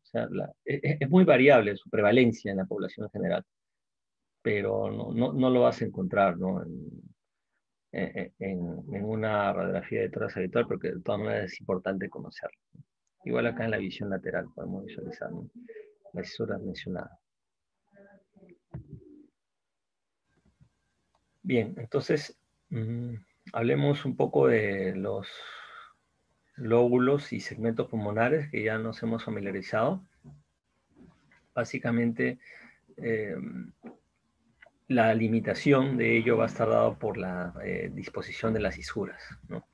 sea, es muy variable su prevalencia en la población en general, pero no lo vas a encontrar, ¿no? En una radiografía de tórax habitual, porque de todas maneras es importante conocerlo. Igual acá en la visión lateral podemos visualizar, ¿no? Las cisuras mencionadas. Bien, entonces hablemos un poco de los lóbulos y segmentos pulmonares que ya nos hemos familiarizado. Básicamente, la limitación de ello va a estar dado por la disposición de las cisuras, ¿no?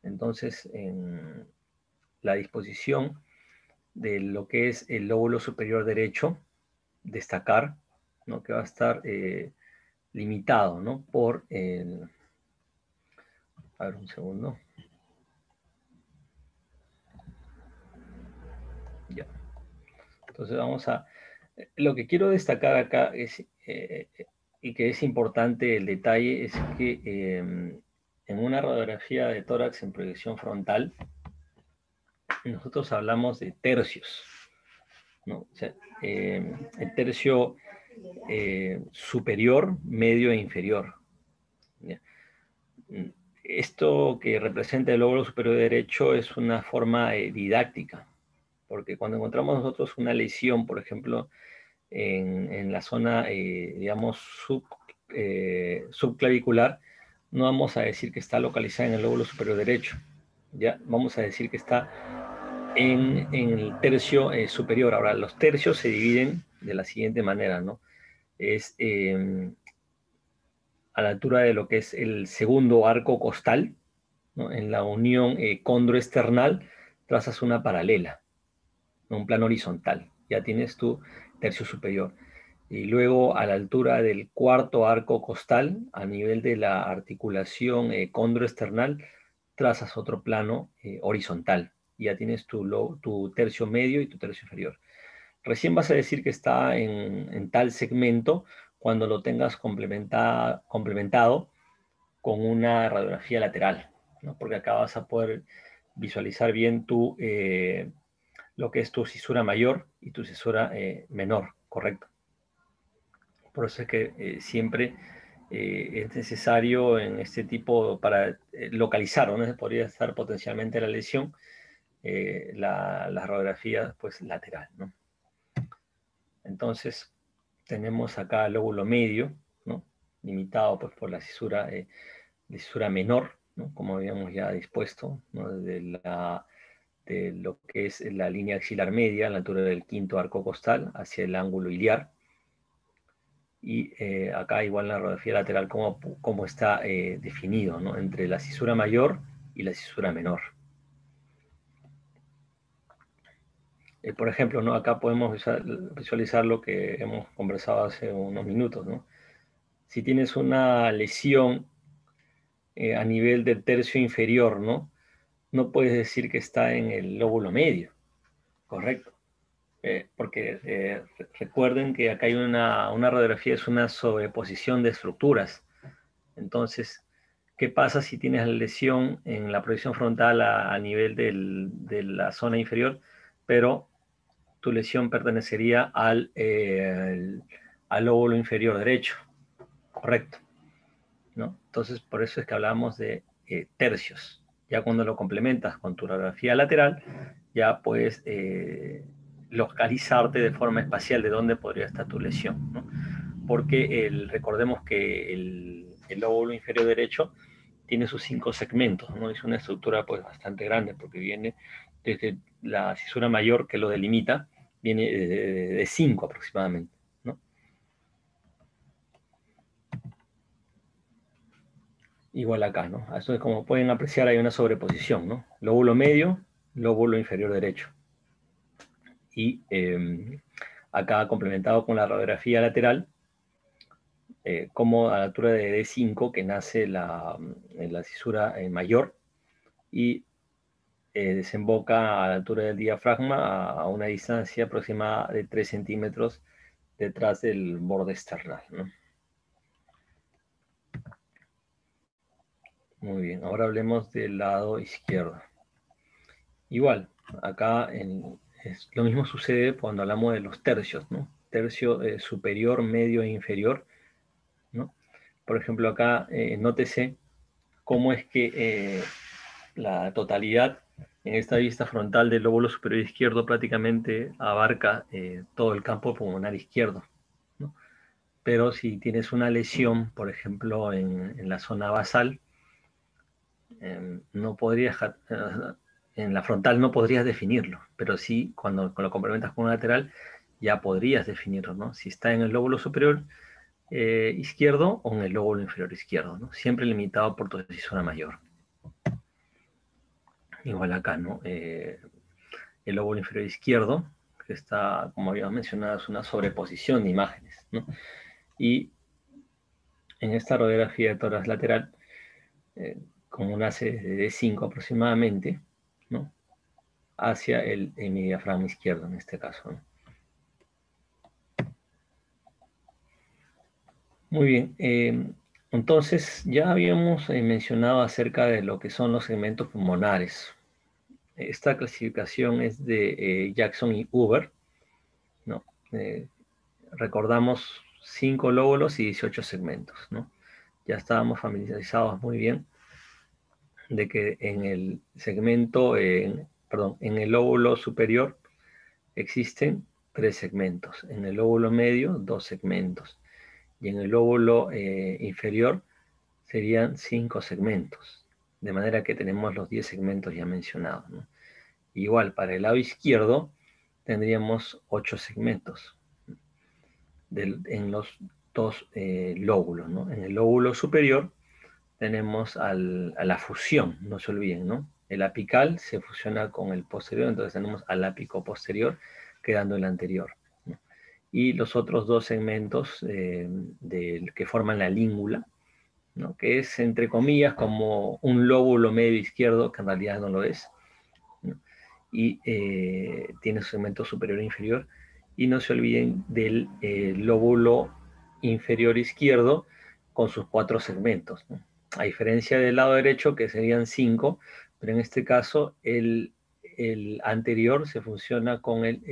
Entonces, en la disposición de lo que es el lóbulo superior derecho, destacar, ¿no? Que va a estar limitado, ¿no? Por el... A ver, un segundo. Ya. Entonces vamos a... Lo que quiero destacar acá es, y que es importante el detalle, es que en una radiografía de tórax en proyección frontal, nosotros hablamos de tercios, ¿no? O sea, el tercio superior, medio e inferior, ¿ya? Esto que representa el lóbulo superior derecho es una forma didáctica, porque cuando encontramos nosotros una lesión, por ejemplo, en la zona, digamos, subclavicular, no vamos a decir que está localizada en el lóbulo superior derecho, ya vamos a decir que está en el tercio superior. Ahora, los tercios se dividen de la siguiente manera, ¿no? Es a la altura de lo que es el segundo arco costal, ¿no? En la unión condroesternal trazas una paralela, ¿no? Un plano horizontal. Ya tienes tu tercio superior. Y luego a la altura del cuarto arco costal, a nivel de la articulación condroesternal, trazas otro plano horizontal. Ya tienes tu tercio medio y tu tercio inferior. Recién vas a decir que está en tal segmento cuando lo tengas complementado con una radiografía lateral, ¿no? Porque acá vas a poder visualizar bien lo que es tu cisura mayor y tu cisura menor, ¿correcto? Por eso es que siempre es necesario en este tipo, para localizar dónde podría estar potencialmente la lesión, la radiografía pues, lateral, ¿no? Entonces, tenemos acá el lóbulo medio, ¿no? Limitado pues, por la cisura menor, ¿no? Como habíamos ya dispuesto, ¿no? De lo que es la línea axilar media, a la altura del quinto arco costal, hacia el ángulo iliar. Y acá igual la radiografía lateral, cómo está definido, ¿no? Entre la cisura mayor y la cisura menor. Por ejemplo, ¿no? Acá podemos visualizar lo que hemos conversado hace unos minutos, ¿no? Si tienes una lesión a nivel del tercio inferior, ¿no? No puedes decir que está en el lóbulo medio, correcto. Porque recuerden que acá hay una radiografía, es una sobreposición de estructuras. Entonces, ¿qué pasa si tienes la lesión en la proyección frontal a nivel de la zona inferior, pero tu lesión pertenecería al lóbulo inferior derecho? Correcto, ¿no? Entonces, por eso es que hablamos de tercios. Ya cuando lo complementas con tu radiografía lateral, ya puedes localizarte de forma espacial de dónde podría estar tu lesión, ¿no? Porque recordemos que el lóbulo inferior derecho tiene sus 5 segmentos, ¿no? Es una estructura pues bastante grande porque viene desde la cisura mayor que lo delimita, viene de 5 aproximadamente, ¿no? Igual acá, ¿no? Esto es como pueden apreciar, hay una sobreposición, ¿no? Lóbulo medio, lóbulo inferior derecho. Y acá complementado con la radiografía lateral, como a la altura de D5 que nace en la cisura mayor y desemboca a la altura del diafragma a una distancia aproximada de 3 centímetros detrás del borde external, ¿no? Muy bien, ahora hablemos del lado izquierdo. Igual, acá lo mismo sucede cuando hablamos de los tercios, ¿no? Tercio superior, medio e inferior, ¿no? Por ejemplo, acá nótese cómo es que la totalidad en esta vista frontal del lóbulo superior izquierdo prácticamente abarca todo el campo pulmonar izquierdo, ¿no? Pero si tienes una lesión, por ejemplo, en la zona basal, no podrías, en la frontal no podrías definirlo, pero sí cuando lo complementas con un lateral ya podrías definirlo, ¿no? Si está en el lóbulo superior izquierdo o en el lóbulo inferior izquierdo, ¿no? Siempre limitado por tu cisura mayor. Igual acá, ¿no? El lóbulo inferior izquierdo, que está, como habíamos mencionado, es una sobreposición de imágenes, ¿no? Y en esta radiografía de tórax lateral, como nace desde D5 aproximadamente, ¿no? Hacia el diafragma izquierdo en este caso, ¿no? Muy bien, entonces ya habíamos mencionado acerca de lo que son los segmentos pulmonares. Esta clasificación es de Jackson y Huber, ¿no? Recordamos 5 lóbulos y 18 segmentos, ¿no? Ya estábamos familiarizados muy bien de que en el segmento, perdón, en el lóbulo superior existen 3 segmentos, en el lóbulo medio 2 segmentos y en el lóbulo inferior serían 5 segmentos, de manera que tenemos los 10 segmentos ya mencionados, ¿no? Igual para el lado izquierdo tendríamos 8 segmentos en los dos lóbulos, ¿no? En el lóbulo superior tenemos a la fusión, no se olviden, ¿no? El apical se fusiona con el posterior, entonces tenemos al ápico posterior quedando el anterior, ¿no? y los otros dos segmentos que forman la língula, ¿no? Que es, entre comillas, como un lóbulo medio izquierdo, que en realidad no lo es, ¿no? Y tiene su segmento superior e inferior. Y no se olviden del lóbulo inferior izquierdo con sus 4 segmentos, ¿no? A diferencia del lado derecho, que serían 5, pero en este caso el anterior se funciona con el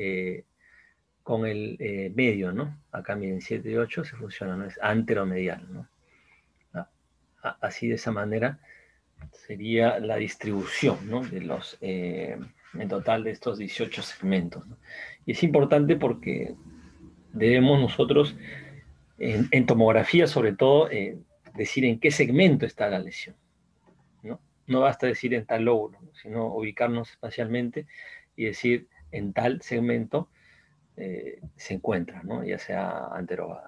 medio, ¿no? Acá miren 7 y 8 se funciona, ¿no? Es anteromedial, ¿no? Así de esa manera sería la distribución, ¿no? De los, en total de estos 18 segmentos, ¿no? Y es importante porque debemos nosotros, en tomografía sobre todo, decir en qué segmento está la lesión, ¿no? No basta decir en tal lóbulo, ¿no? Sino ubicarnos espacialmente y decir en tal segmento se encuentra, ¿no? Ya sea antero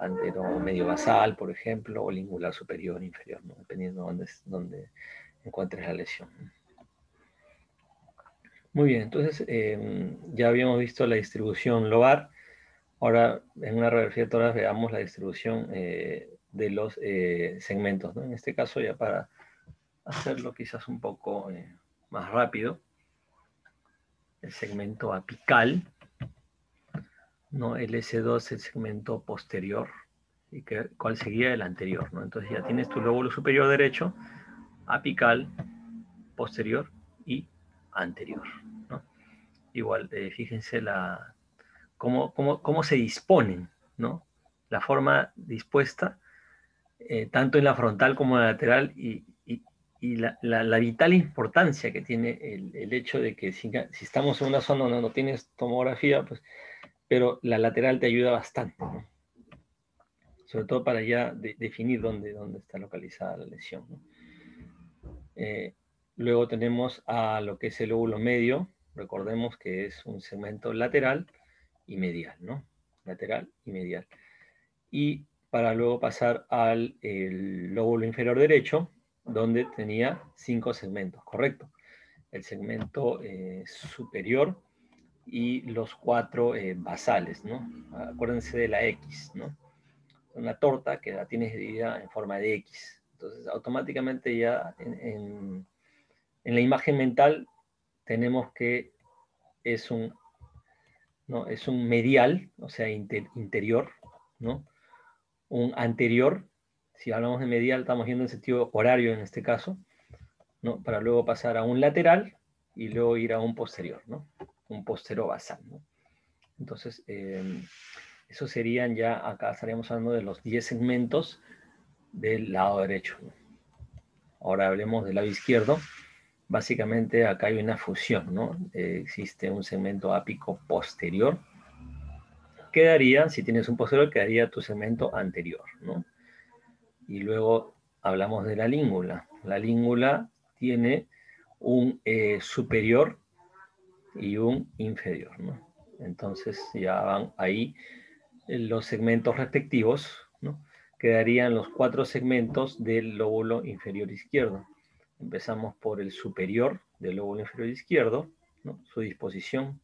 medio basal, por ejemplo, o lingular superior, inferior, ¿no? Dependiendo de dónde encuentres la lesión. Muy bien, entonces ya habíamos visto la distribución lobar. Ahora, en una radiografía de tórax veamos la distribución de los segmentos, ¿no? En este caso, ya para hacerlo quizás un poco más rápido, el segmento apical, ¿no? El S2 es el segmento posterior, y cuál sería el anterior, ¿no? Entonces ya tienes tu lóbulo superior derecho, apical, posterior y anterior, ¿no? Igual, fíjense cómo se disponen, ¿no? La forma dispuesta, tanto en la frontal como en la lateral, y la vital importancia que tiene el hecho de que si estamos en una zona donde no tienes tomografía, pues, pero la lateral te ayuda bastante, ¿no? Sobre todo para ya definir dónde está localizada la lesión, ¿no? Luego tenemos a lo que es el lóbulo medio. Recordemos que es un segmento lateral y medial, ¿no? Lateral y medial. Y para luego pasar al lóbulo inferior derecho, donde tenía 5 segmentos, correcto. El segmento superior y los 4 basales, ¿no? Acuérdense de la X, ¿no? Una torta que la tienes dividida en forma de X. Entonces, automáticamente ya en la imagen mental tenemos que es un, ¿no? Es un medial, o sea, interior, ¿no? Un anterior, si hablamos de medial, estamos yendo en sentido horario en este caso, ¿no? Para luego pasar a un lateral y luego ir a un posterior, ¿no? Un postero basal, ¿no? Entonces, eso serían ya, acá estaríamos hablando de los 10 segmentos del lado derecho, ¿no? Ahora hablemos del lado izquierdo. Básicamente acá hay una fusión, ¿no? Existe un segmento ápico posterior. Quedaría, si tienes un posterior, quedaría tu segmento anterior, ¿no? Y luego hablamos de la língula. La língula tiene un superior y un inferior, ¿no? Entonces ya van ahí los segmentos respectivos, ¿no? Quedarían los 4 segmentos del lóbulo inferior izquierdo. Empezamos por el superior del lóbulo inferior izquierdo, ¿no? Su disposición,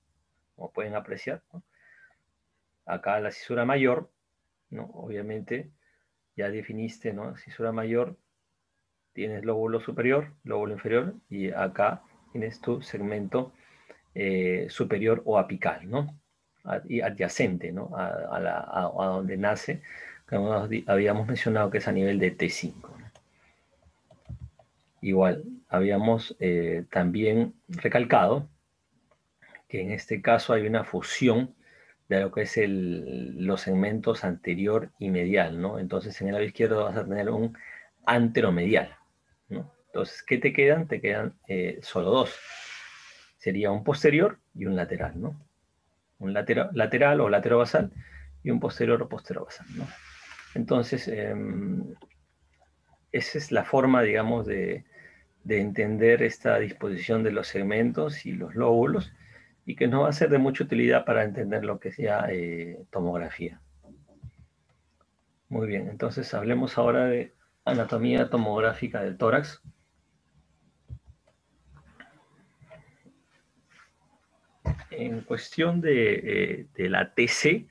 como pueden apreciar, ¿no? Acá la cisura mayor, ¿no? Obviamente ya definiste, ¿no? Cisura mayor, tienes lóbulo superior, lóbulo inferior, y acá tienes tu segmento superior o apical, ¿no? Y adyacente, ¿no? A donde nace, como habíamos mencionado que es a nivel de T5, ¿no? Igual, habíamos también recalcado que en este caso hay una fusión de lo que es los segmentos anterior y medial, ¿no? Entonces en el lado izquierdo vas a tener un anteromedial, ¿no? Entonces, ¿qué te quedan? Te quedan solo 2. Sería un posterior y un lateral, ¿no? Un lateral o laterobasal y un posterior o posterobasal, ¿no? Entonces, esa es la forma, digamos, de entender esta disposición de los segmentos y los lóbulos, y que nos va a ser de mucha utilidad para entender lo que es ya tomografía. Muy bien, entonces hablemos ahora de anatomía tomográfica del tórax. En cuestión de la TC,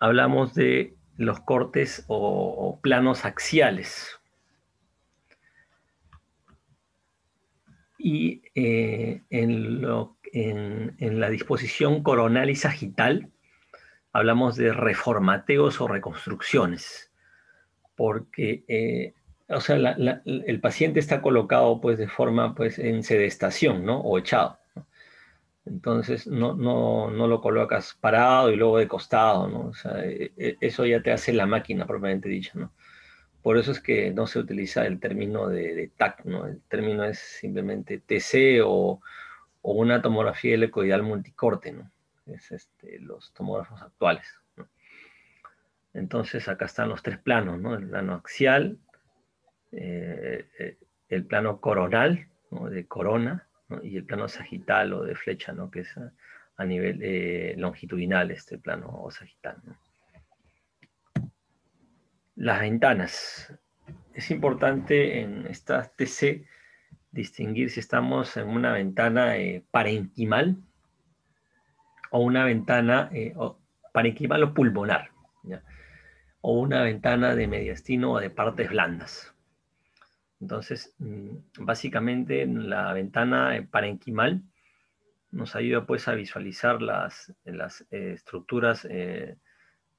hablamos de los cortes o planos axiales. Y en la disposición coronal y sagital hablamos de reformateos o reconstrucciones, porque o sea, el paciente está colocado pues de forma pues en sedestación, ¿no? O echado. Entonces no lo colocas parado y luego de costado, ¿no? O sea, eso ya te hace la máquina propiamente dicha, ¿no? Por eso es que no se utiliza el término de TAC, ¿no? El término es simplemente TC o una tomografía helicoidal multicorte, ¿no? Es los tomógrafos actuales, ¿no? Entonces acá están los tres planos, ¿no? El plano axial, el plano coronal, ¿no? De corona, ¿no? Y el plano sagital o de flecha, ¿no? Que es a nivel longitudinal, este plano sagital, ¿no? Las ventanas. Es importante en estas TC distinguir si estamos en una ventana parenquimal o una ventana parenquimal o pulmonar, ¿ya? O una ventana de mediastino o de partes blandas. Entonces, básicamente la ventana parenquimal nos ayuda pues a visualizar las estructuras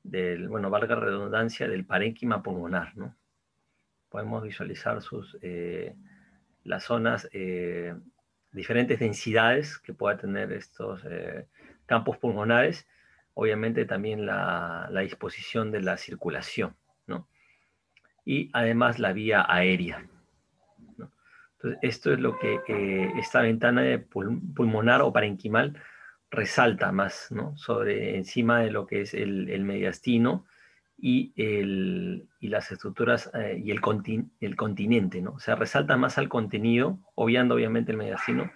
del, bueno, valga la redundancia, del parénquima pulmonar, ¿no? Podemos visualizar las zonas, diferentes densidades que pueda tener estos campos pulmonares, obviamente también la disposición de la circulación, ¿no? Y además la vía aérea, ¿no? Entonces, esto es lo que esta ventana de pulmonar o parenquimal resalta más, ¿no? Sobre encima de lo que es el mediastino y las estructuras y el continente, ¿no? O sea, resalta más al contenido, obviando obviamente el mediastino,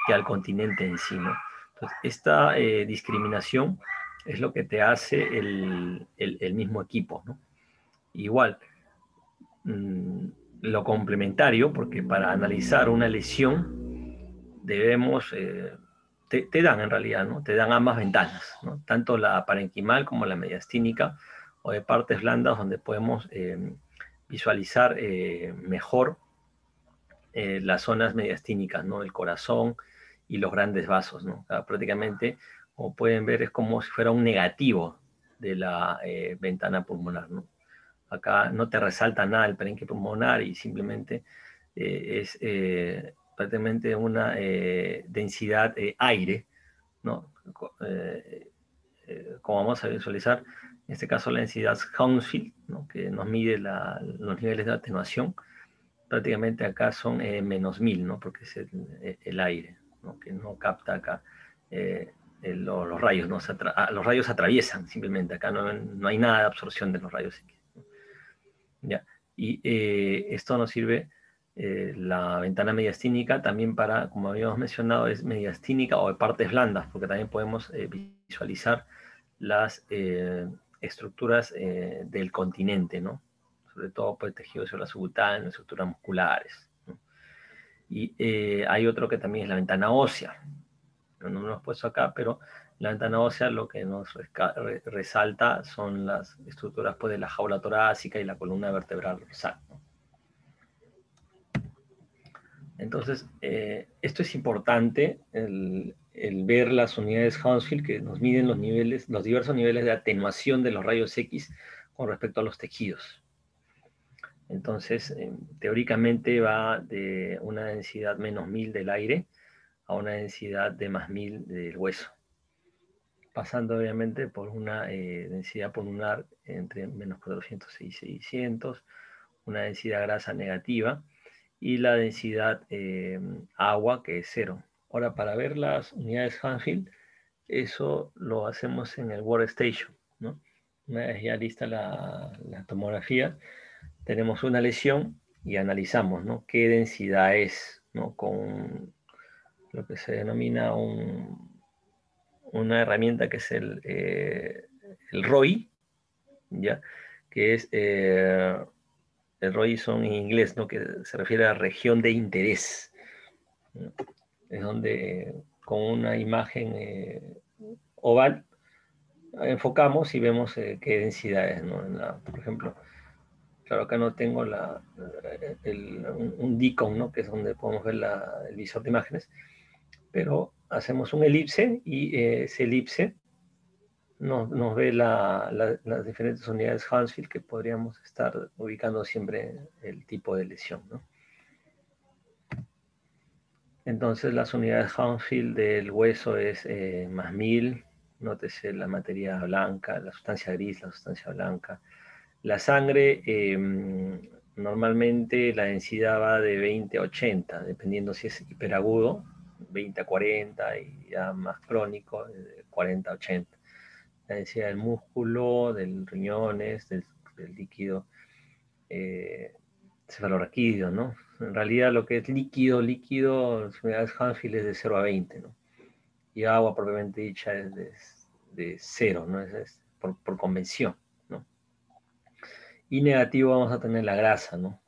que al continente en sí, ¿no? Entonces, esta discriminación es lo que te hace el mismo equipo, ¿no? Igual, mmm, lo complementario, porque para analizar una lesión debemos, te dan en realidad, ¿no? Te dan ambas ventanas, ¿no? Tanto la parenquimal como la mediastínica, o de partes blandas donde podemos visualizar mejor las zonas mediastínicas, ¿no? El corazón y los grandes vasos, ¿no? Prácticamente, como pueden ver, es como si fuera un negativo de la ventana pulmonar, ¿no? Acá no te resalta nada el parénquima pulmonar y simplemente es prácticamente una densidad aire, ¿no? Como vamos a visualizar, en este caso la densidad Hounsfield, ¿no? Que nos mide los niveles de atenuación, prácticamente acá son -1000, ¿no? Porque es el aire, ¿no? Que no capta acá los rayos, ¿no? Los rayos atraviesan simplemente, acá no hay nada de absorción de los rayos X, ¿no? ¿Ya? Y esto nos sirve, la ventana mediastínica, también para, como habíamos mencionado, es mediastínica o de partes blandas, porque también podemos visualizar las estructuras del continente, ¿no? Sobre todo por el tejido subcutáneo, estructuras musculares, ¿no? Y hay otro que también es la ventana ósea. No lo hemos puesto acá, pero la ventana ósea lo que nos resalta son las estructuras pues, de la jaula torácica y la columna vertebral dorsal, ¿no? Entonces, esto es importante, el ver las unidades Hounsfield que nos miden los niveles, los diversos niveles de atenuación de los rayos X con respecto a los tejidos. Entonces, teóricamente va de una densidad -1000 del aire a una densidad de +1000 del hueso, pasando obviamente por una densidad pulmonar entre -400 y 600, una densidad grasa negativa y la densidad agua que es 0. Ahora, para ver las unidades Hounsfield, eso lo hacemos en el Workstation, ¿no? Una vez ya lista la tomografía, tenemos una lesión y analizamos, ¿no? Qué densidad es, ¿no? Con lo que se denomina una herramienta que es el ROI, ¿ya? Que es el ROI son en inglés, ¿no? Que se refiere a región de interés, ¿no? Es donde con una imagen oval enfocamos y vemos qué densidades, ¿no? Por ejemplo, claro, acá no tengo un DICOM, ¿no? Que es donde podemos ver el visor de imágenes, pero hacemos un elipse y ese elipse nos ve las diferentes unidades Hounsfield que podríamos estar ubicando siempre el tipo de lesión, ¿no? Entonces las unidades Hounsfield del hueso es más 1000, nótese la materia blanca, la sustancia gris, la sustancia blanca. La sangre, normalmente la densidad va de 20 a 80, dependiendo si es hiperagudo, 20 a 40, y ya más crónico, de 40 a 80. La densidad del músculo, del riñones, del líquido cefalorraquídeo, ¿no? En realidad lo que es líquido, las unidades Hounsfield es de 0 a 20, ¿no? Y agua propiamente dicha es de 0, ¿no? Es por convención, ¿no? Y negativo vamos a tener la grasa, ¿no?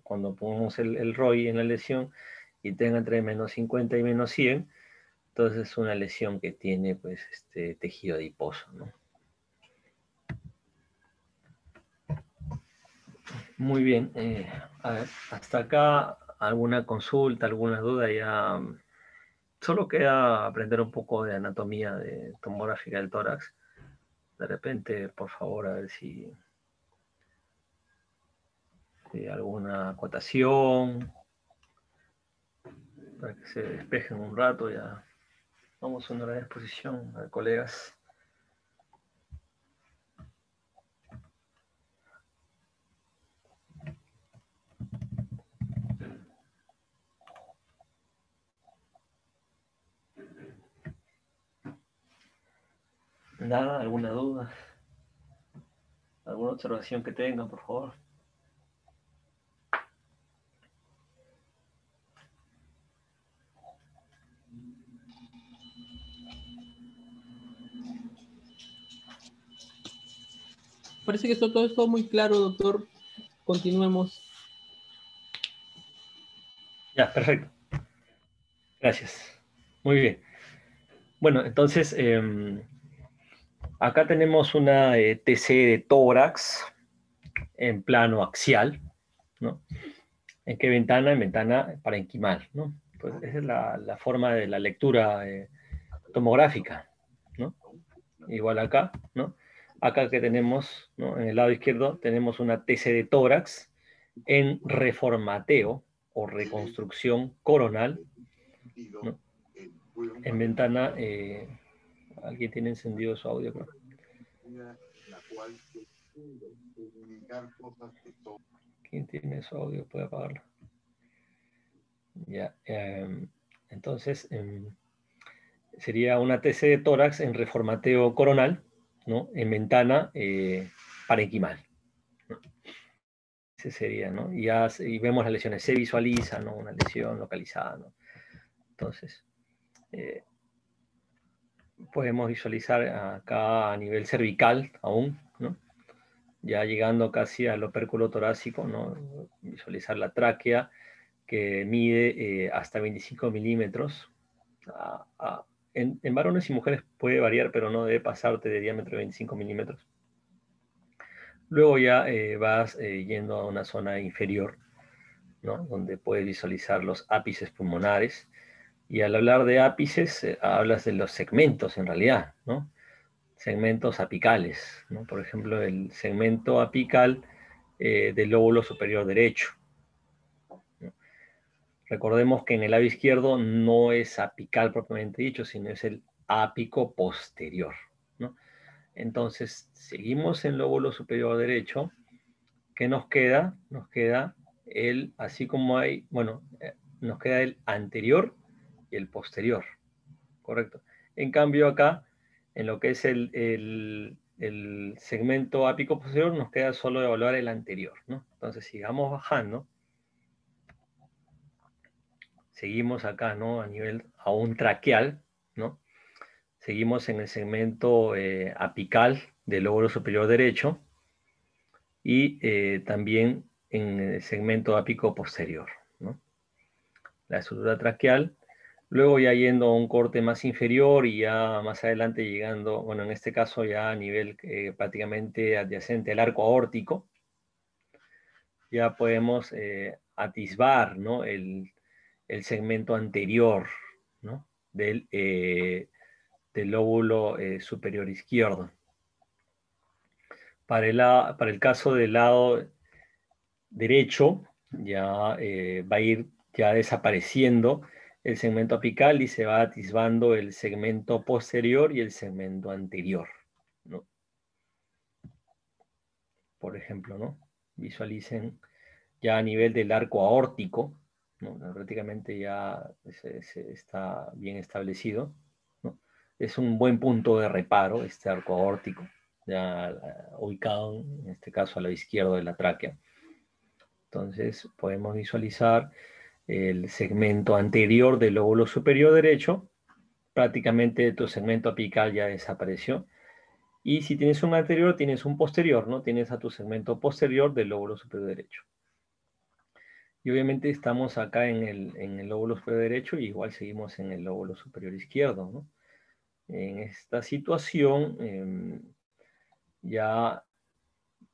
Cuando ponemos el ROI en la lesión y tenga entre menos 50 y menos 100, entonces es una lesión que tiene pues tejido adiposo, ¿no? Muy bien, a ver, hasta acá alguna consulta, alguna duda ya. Solo queda aprender un poco de anatomía de tomográfica del tórax. De repente, por favor, a ver si alguna acotación, para que se despejen un rato ya. Vamos a una gran exposición, a ver, colegas. Nada, alguna duda, alguna observación que tengan, por favor. Parece que todo es muy claro, doctor. Continuemos. Ya, perfecto. Gracias. Muy bien. Bueno, entonces, acá tenemos una TC de tórax en plano axial, ¿no? ¿En qué ventana? En ventana parenquimal, ¿no? Pues esa es la forma de la lectura tomográfica, ¿no? Igual acá, ¿no? Acá que tenemos, ¿no? En el lado izquierdo tenemos una TC de tórax en reformateo o reconstrucción coronal, ¿no? En ventana, alguien tiene encendido su audio, creo. ¿Quién tiene su audio? Puede apagarlo. Ya, entonces sería una TC de tórax en reformateo coronal, ¿no? En ventana parenquimal, ¿no? Ese sería, ¿no? Y vemos las lesiones, se visualiza, ¿no? Una lesión localizada, ¿no? Entonces, podemos visualizar acá a nivel cervical aún, ¿no? Ya llegando casi al opérculo torácico, ¿no? Visualizar la tráquea que mide hasta 25 milímetros. En varones y mujeres puede variar, pero no debe pasarte de diámetro de 25 milímetros. Luego ya vas yendo a una zona inferior, ¿no? Donde puedes visualizar los ápices pulmonares. Y al hablar de ápices, hablas de los segmentos en realidad, ¿no? Segmentos apicales, ¿no? Por ejemplo, el segmento apical del lóbulo superior derecho, ¿no? Recordemos que en el lado izquierdo no es apical propiamente dicho, sino es el ápico posterior, ¿no? Entonces, seguimos en lóbulo superior derecho. ¿Qué nos queda? Nos queda así como hay, bueno, nos queda el anterior y el posterior, ¿correcto? En cambio acá, en lo que es el segmento ápico posterior, nos queda solo evaluar el anterior, ¿no? Entonces sigamos bajando. Seguimos acá, ¿no? A nivel aún traqueal, ¿no? Seguimos en el segmento apical del lóbulo superior derecho y también en el segmento ápico posterior, ¿no? La estructura traqueal. Luego ya yendo a un corte más inferior y ya más adelante llegando, bueno, en este caso ya a nivel prácticamente adyacente al arco aórtico, ya podemos atisbar, ¿no? el segmento anterior, ¿no? del lóbulo superior izquierdo. Para el caso del lado derecho, ya va a ir ya desapareciendo el segmento apical y se va atisbando el segmento posterior y el segmento anterior, ¿no? Por ejemplo, ¿no? Visualicen ya a nivel del arco aórtico, ¿no? Prácticamente ya se está bien establecido, ¿no? Es un buen punto de reparo este arco aórtico, ya ubicado en este caso a la izquierda de la tráquea. Entonces podemos visualizar el segmento anterior del lóbulo superior derecho. Prácticamente tu segmento apical ya desapareció. Y si tienes un anterior, tienes un posterior, ¿no? Tienes a tu segmento posterior del lóbulo superior derecho. Y obviamente estamos acá en el lóbulo superior derecho y igual seguimos en el lóbulo superior izquierdo, ¿no? En esta situación ya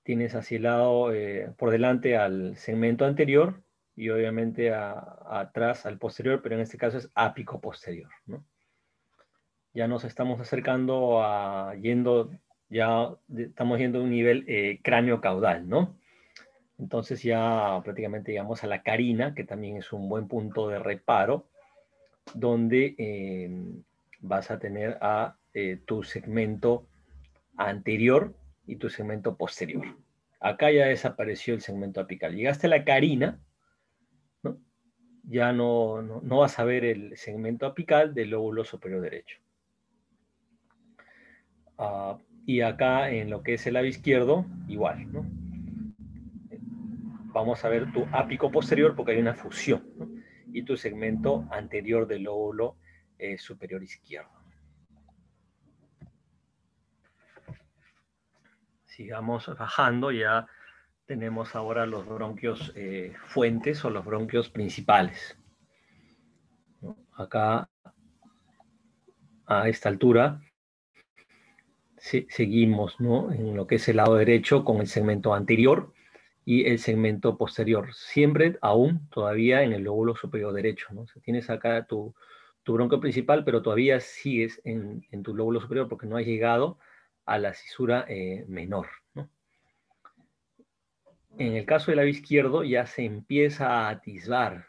tienes hacia el lado por delante al segmento anterior y obviamente atrás al posterior, pero en este caso es ápico posterior, ¿no? Ya nos estamos acercando estamos yendo a un nivel cráneo caudal, ¿no? Entonces ya prácticamente llegamos a la carina, que también es un buen punto de reparo, donde vas a tener a tu segmento anterior y tu segmento posterior. Acá ya desapareció el segmento apical. Llegaste a la carina, ¿no? Ya no vas a ver el segmento apical del lóbulo superior derecho. Y acá en lo que es el lado izquierdo, igual, ¿no? Vamos a ver tu ápico posterior porque hay una fusión, ¿no? Y tu segmento anterior del lóbulo superior izquierdo. Sigamos bajando, ya tenemos ahora los bronquios fuentes o los bronquios principales, ¿no? Acá, a esta altura, seguimos, ¿no? En lo que es el lado derecho con el segmento anterior y el segmento posterior, siempre aún todavía en el lóbulo superior derecho, ¿no? O sea, tienes acá tu bronquio principal, pero todavía sigues en tu lóbulo superior porque no has llegado a la cisura menor, ¿no? En el caso del lado izquierdo ya se empieza a atisbar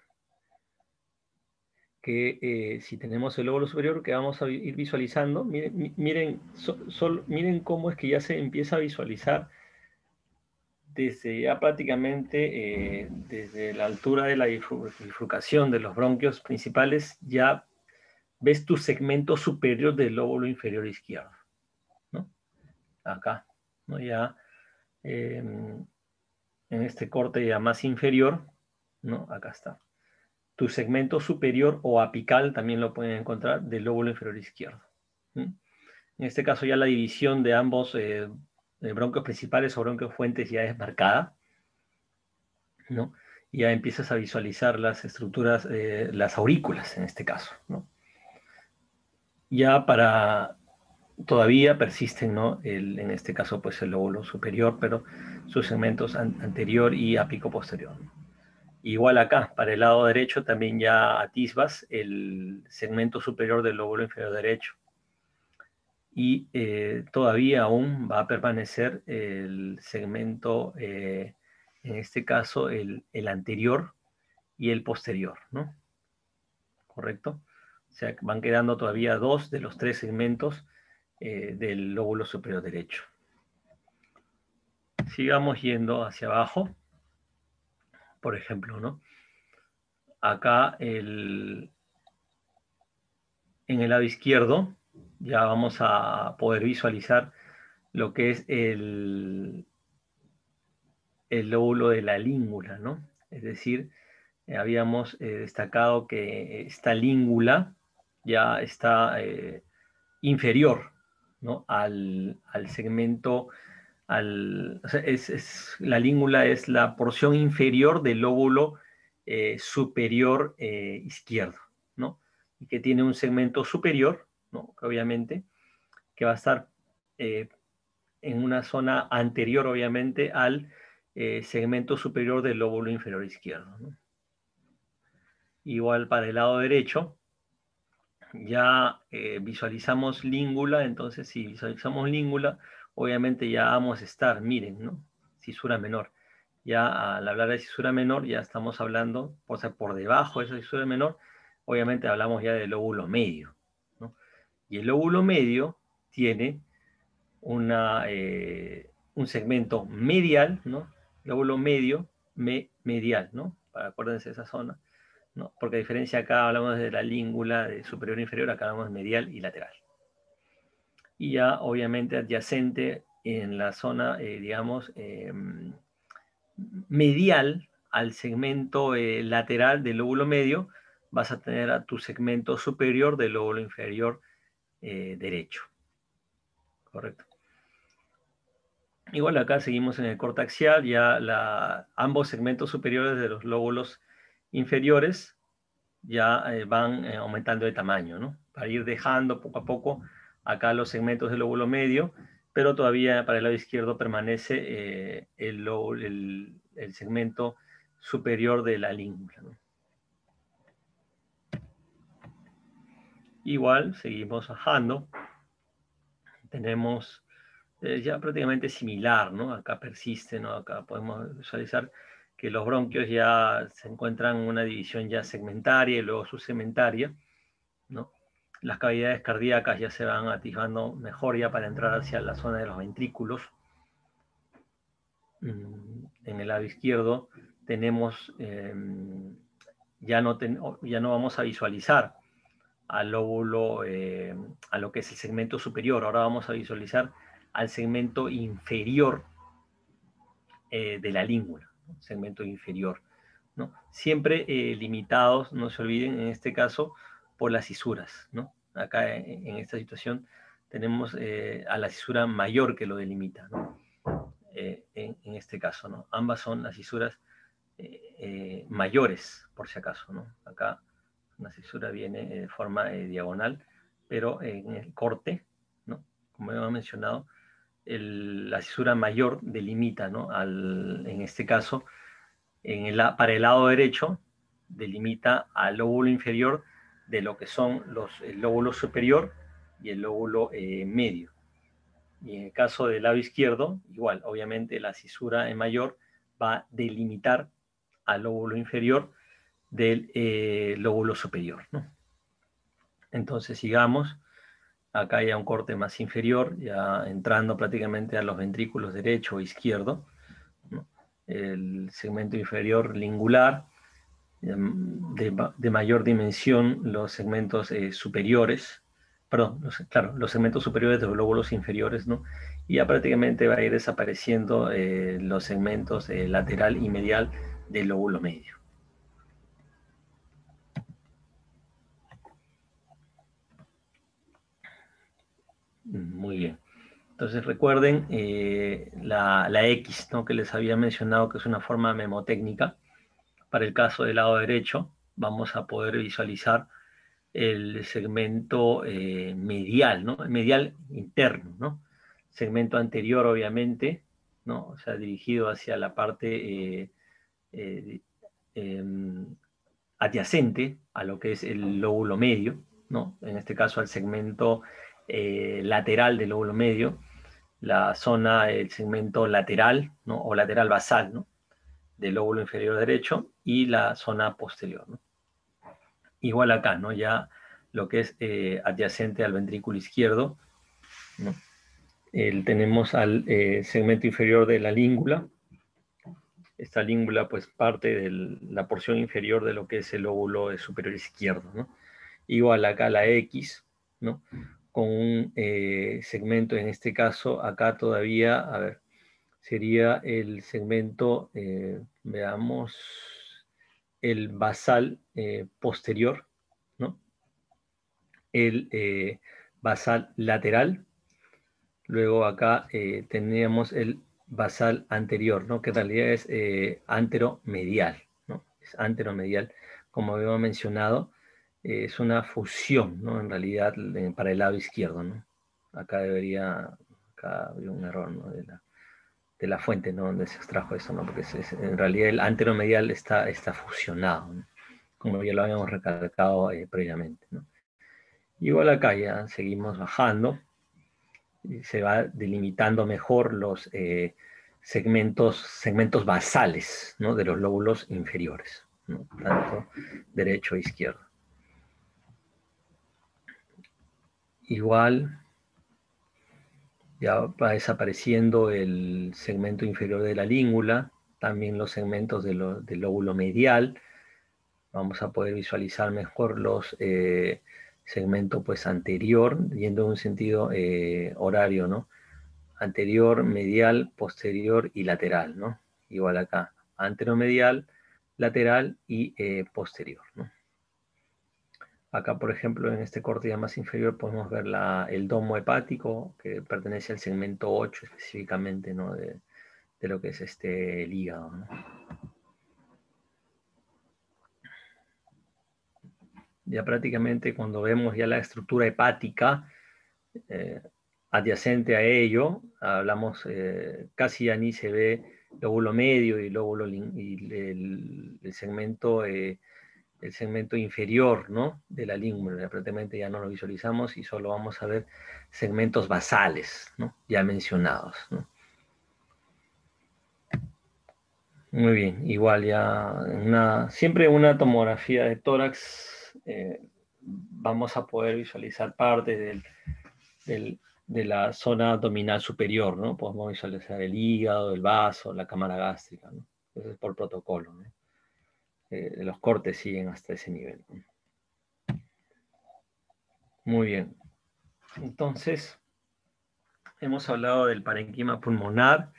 que si tenemos el lóbulo superior que vamos a ir visualizando, miren cómo es que ya se empieza a visualizar desde ya prácticamente desde la altura de la bifurcación de los bronquios principales, ya ves tu segmento superior del lóbulo inferior izquierdo, ¿no? Acá, ¿no? Ya en este corte ya más inferior, ¿no? Acá está. Tu segmento superior o apical también lo pueden encontrar del lóbulo inferior izquierdo, ¿sí? En este caso ya la división de ambos bronquios principales o bronquios fuentes ya es marcada, ¿no? Y ya empiezas a visualizar las estructuras, las aurículas en este caso, ¿no? Ya todavía persisten, ¿no? En este caso, pues el lóbulo superior, pero sus segmentos anterior y ápico posterior. Igual acá, para el lado derecho también ya atisbas el segmento superior del lóbulo inferior derecho. Y todavía aún va a permanecer el segmento, en este caso, el anterior y el posterior, ¿no? ¿Correcto? O sea, van quedando todavía 2 de los 3 segmentos del lóbulo superior derecho. Sigamos yendo hacia abajo, por ejemplo, ¿no? Acá en el lado izquierdo ya vamos a poder visualizar lo que es el lóbulo de la língula, ¿no? Es decir, habíamos destacado que esta língula ya está inferior, ¿no? al segmento, o sea, la língula es la porción inferior del lóbulo superior izquierdo, ¿no? y que tiene un segmento superior, ¿no? Obviamente, que va a estar en una zona anterior, obviamente, al segmento superior del lóbulo inferior izquierdo, ¿no? Igual para el lado derecho, ya visualizamos língula. Entonces si visualizamos língula, obviamente ya vamos a estar, miren, ¿no? Cisura menor. Ya al hablar de cisura menor, ya estamos hablando, o sea, por debajo de esa cisura menor, obviamente hablamos ya del lóbulo medio, ¿no? Y el lóbulo medio tiene un segmento medial, ¿no? Lóbulo medio, medial, ¿no? Acuérdense de esa zona, ¿no? Porque a diferencia acá hablamos de la língula de superior e inferior, acá hablamos medial y lateral. Y ya obviamente adyacente en la zona, digamos, medial al segmento lateral del lóbulo medio, vas a tener a tu segmento superior del lóbulo inferior derecho. Correcto. Igual acá seguimos en el corte axial, ya ambos segmentos superiores de los lóbulos inferiores ya van aumentando de tamaño, ¿no? Para ir dejando poco a poco acá los segmentos del lóbulo medio, pero todavía para el lado izquierdo permanece el segmento superior de la língula, ¿no? Igual seguimos bajando, tenemos ya prácticamente similar, ¿no? Acá persiste, ¿no? Acá podemos visualizar que los bronquios ya se encuentran en una división ya segmentaria y luego subsegmentaria, ¿no? Las cavidades cardíacas ya se van atisbando mejor ya para entrar hacia la zona de los ventrículos. En el lado izquierdo tenemos, ya no vamos a visualizar al lóbulo, a lo que es el segmento superior. Ahora vamos a visualizar al segmento inferior de la língula, ¿no? Segmento inferior, ¿no? Siempre limitados, no se olviden, en este caso, por las cisuras, ¿no? Acá en esta situación tenemos a la cisura mayor que lo delimita, ¿no? En este caso, ¿no? Ambas son las cisuras mayores, por si acaso, ¿no? Acá una cisura viene de forma diagonal, pero en el corte, ¿no? Como hemos mencionado, la cisura mayor delimita, ¿no? En este caso, para el lado derecho, delimita al lóbulo inferior de lo que son el lóbulo superior y el lóbulo medio. Y en el caso del lado izquierdo, igual, obviamente la cisura mayor va a delimitar al lóbulo inferior del lóbulo superior, ¿no? Entonces sigamos. Acá hay un corte más inferior, ya entrando prácticamente a los ventrículos derecho o izquierdo, ¿no? El segmento inferior lingular, de mayor dimensión los segmentos superiores, perdón, los segmentos superiores de los lóbulos inferiores, ¿no? Y ya prácticamente va a ir desapareciendo los segmentos lateral y medial del lóbulo medio. Muy bien. Entonces recuerden la X, ¿no? Que les había mencionado, que es una forma memotécnica. Para el caso del lado derecho, vamos a poder visualizar el segmento medial, ¿no? El medial interno, ¿no? Segmento anterior, obviamente, ¿no? O sea, dirigido hacia la parte adyacente a lo que es el lóbulo medio, ¿no? En este caso al segmento lateral del lóbulo medio, la zona, el segmento lateral, ¿no? O lateral basal, ¿no? Del lóbulo inferior derecho y la zona posterior, ¿no? Igual acá, ¿no? Ya lo que es adyacente al ventrículo izquierdo, ¿no? Tenemos al segmento inferior de la língula. Esta língula pues parte de la porción inferior de lo que es el lóbulo superior izquierdo, ¿no? Igual acá la X, ¿no? Con un segmento, en este caso, acá todavía, a ver, sería el segmento, veamos, el basal posterior, ¿no? El basal lateral. Luego acá teníamos el basal anterior, ¿no? Que en realidad es anteromedial, ¿no? Es anteromedial, como habíamos mencionado. es una fusión, ¿no? En realidad, para el lado izquierdo, ¿no? Acá había un error, ¿no? De la fuente, ¿no? Donde se extrajo eso, ¿no? Porque en realidad el anteromedial está fusionado, ¿no? Como ya lo habíamos recalcado previamente, ¿no? Igual acá ya seguimos bajando y se va delimitando mejor los segmentos basales, ¿no? De los lóbulos inferiores, ¿no? Tanto derecho e izquierdo. Igual ya va desapareciendo el segmento inferior de la língula, también los segmentos del lóbulo medial. Vamos a poder visualizar mejor los segmentos pues, anterior, yendo en un sentido horario, ¿no? Anterior, medial, posterior y lateral, ¿no? Igual acá, anteromedial, lateral y posterior, ¿no? Acá, por ejemplo, en este corte ya más inferior podemos ver el domo hepático, que pertenece al segmento 8 específicamente, ¿no? De lo que es el hígado, ¿no? Ya prácticamente cuando vemos ya la estructura hepática adyacente a ello, hablamos, casi ya ni se ve lóbulo medio y el segmento inferior, ¿no? De la língula. Prácticamente ya no lo visualizamos y solo vamos a ver segmentos basales, ¿no? Ya mencionados, ¿no? Muy bien, igual ya siempre una tomografía de tórax vamos a poder visualizar parte de la zona abdominal superior, ¿no? Podemos visualizar el hígado, el vaso, la cámara gástrica, ¿no? Eso es por protocolo, ¿no? Los cortes siguen hasta ese nivel, ¿no? Muy bien. Entonces, hemos hablado del parenquima pulmonar,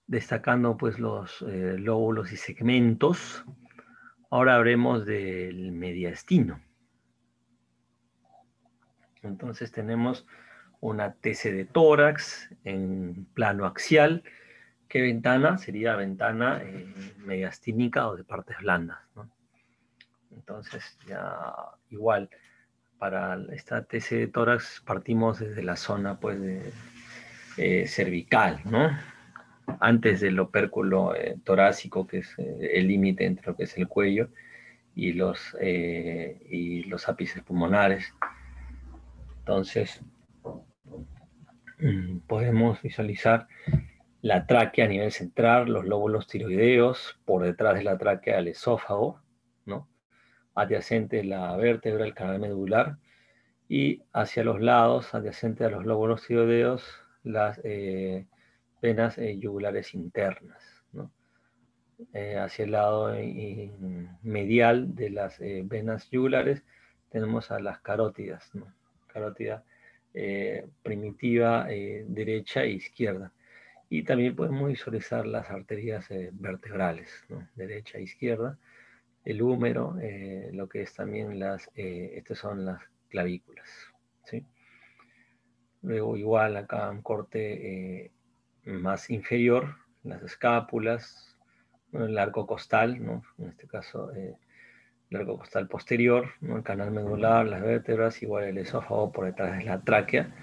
destacando pues los lóbulos y segmentos. Ahora hablemos del mediastino. Entonces tenemos una TC de tórax en plano axial. ¿Qué ventana? Sería ventana mediastínica o de partes blandas, ¿no? Entonces ya igual, para esta TC de tórax partimos desde la zona pues cervical, ¿no? Antes del opérculo torácico, que es el límite entre lo que es el cuello y los ápices pulmonares. Entonces, podemos visualizar la tráquea a nivel central, los lóbulos tiroideos, por detrás de la tráquea el esófago, ¿no? Adyacente la vértebra, el canal medular, y hacia los lados, adyacente a los lóbulos tiroideos, las venas yugulares internas, ¿no? Hacia el lado medial de las venas yugulares tenemos a las carótidas, ¿no? Carótida primitiva derecha e izquierda. Y también podemos visualizar las arterias vertebrales, ¿no? Derecha e izquierda, el húmero, lo que es también estas son las clavículas, ¿sí? Luego igual acá un corte más inferior, las escápulas, ¿no? El arco costal, ¿no? En este caso el arco costal posterior, ¿no? El canal medular, las vértebras, igual el esófago por detrás de la tráquea,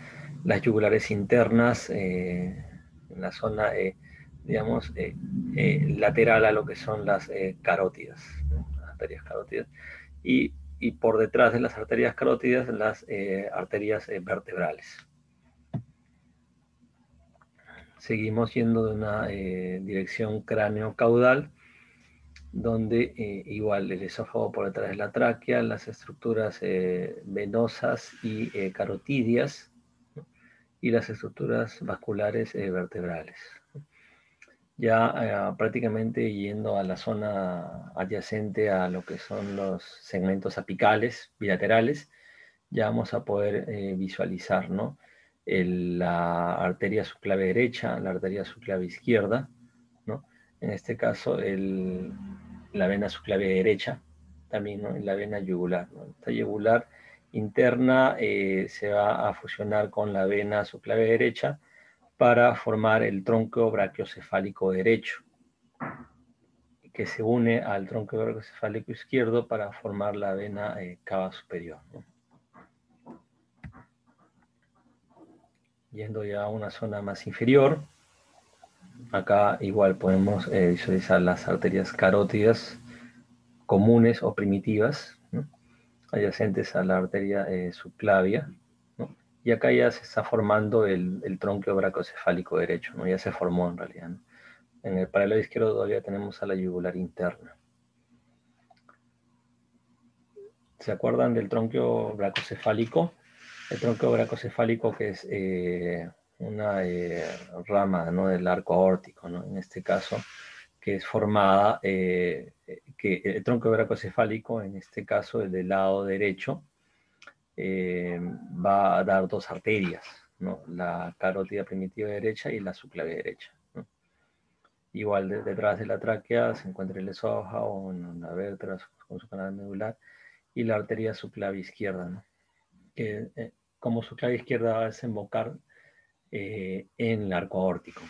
las yugulares internas en la zona, digamos, lateral a lo que son las carótidas, ¿no? Las arterias carótidas, y por detrás de las arterias carótidas las arterias vertebrales. Seguimos yendo de una dirección cráneo-caudal, donde igual el esófago por detrás de la tráquea, las estructuras venosas y carotidias, ¿no? Y las estructuras vasculares vertebrales. Ya prácticamente yendo a la zona adyacente a lo que son los segmentos apicales, bilaterales, ya vamos a poder visualizar, ¿no? La arteria subclave derecha, la arteria subclave izquierda, ¿no? En este caso, la vena subclave derecha, también, ¿no? La vena yugular, ¿no? Esta yugular interna se va a fusionar con la vena subclave derecha para formar el tronco brachiocefálico derecho, que se une al tronco brachocefálico izquierdo para formar la vena cava superior, ¿no? Yendo ya a una zona más inferior, acá igual podemos visualizar las arterias carótidas comunes o primitivas, ¿no? Adyacentes a la arteria subclavia, ¿no? Y acá ya se está formando el tronco brachocefálico derecho, ¿no? Ya se formó en realidad, ¿no? En el paralelo izquierdo todavía tenemos a la yugular interna. ¿Se acuerdan del tronco brachocefálico? El tronco brachocefálico que es una rama, ¿no?, del arco aórtico, ¿no? En este caso, que es formada, que el tronco brachocefálico, en este caso el del lado derecho, va a dar dos arterias, ¿no? La carótida primitiva derecha y la subclavia derecha, ¿no? Igual detrás de la tráquea se encuentra el esófago, una vértebra con su canal medular, y la arteria subclavia izquierda, ¿no? Que como subclavia izquierda va a desembocar en el arco aórtico.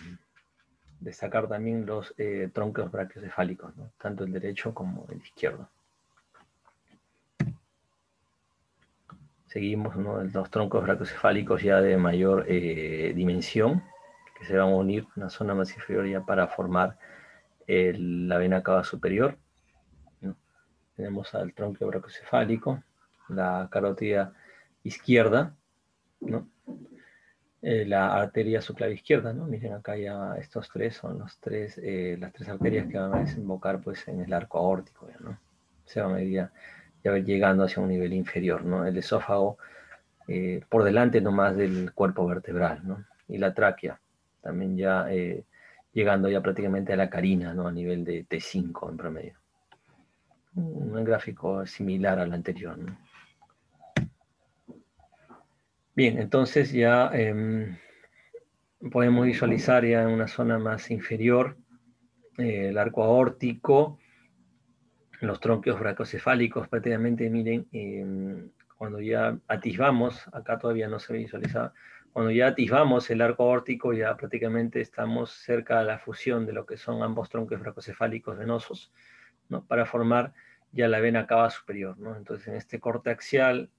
Destacar también los troncos brachiocefálicos, ¿no? Tanto el derecho como el izquierdo. Seguimos, ¿no?, los troncos brachiocefálicos ya de mayor dimensión, que se van a unir en una zona más inferior ya para formar la vena cava superior, ¿no? Tenemos al tronco brachiocefálico, la carótida izquierda, ¿no? La arteria subclavia izquierda, ¿no? Miren acá ya estos tres son las tres arterias que van a desembocar pues en el arco aórtico, ¿no? Se van a ir ya llegando hacia un nivel inferior, ¿no? El esófago por delante nomás del cuerpo vertebral, ¿no? Y la tráquea también ya llegando ya prácticamente a la carina, ¿no? A nivel de T5 en promedio. Un gráfico similar al anterior, ¿no? Bien, entonces ya podemos visualizar ya en una zona más inferior el arco aórtico, los tronquios brachocefálicos prácticamente, miren, cuando ya atisbamos, acá todavía no se visualiza, cuando ya atisbamos el arco aórtico ya prácticamente estamos cerca de la fusión de lo que son ambos tronquios brachocefálicos venosos, ¿no? Para formar ya la vena cava superior, ¿no? Entonces en este corte axial,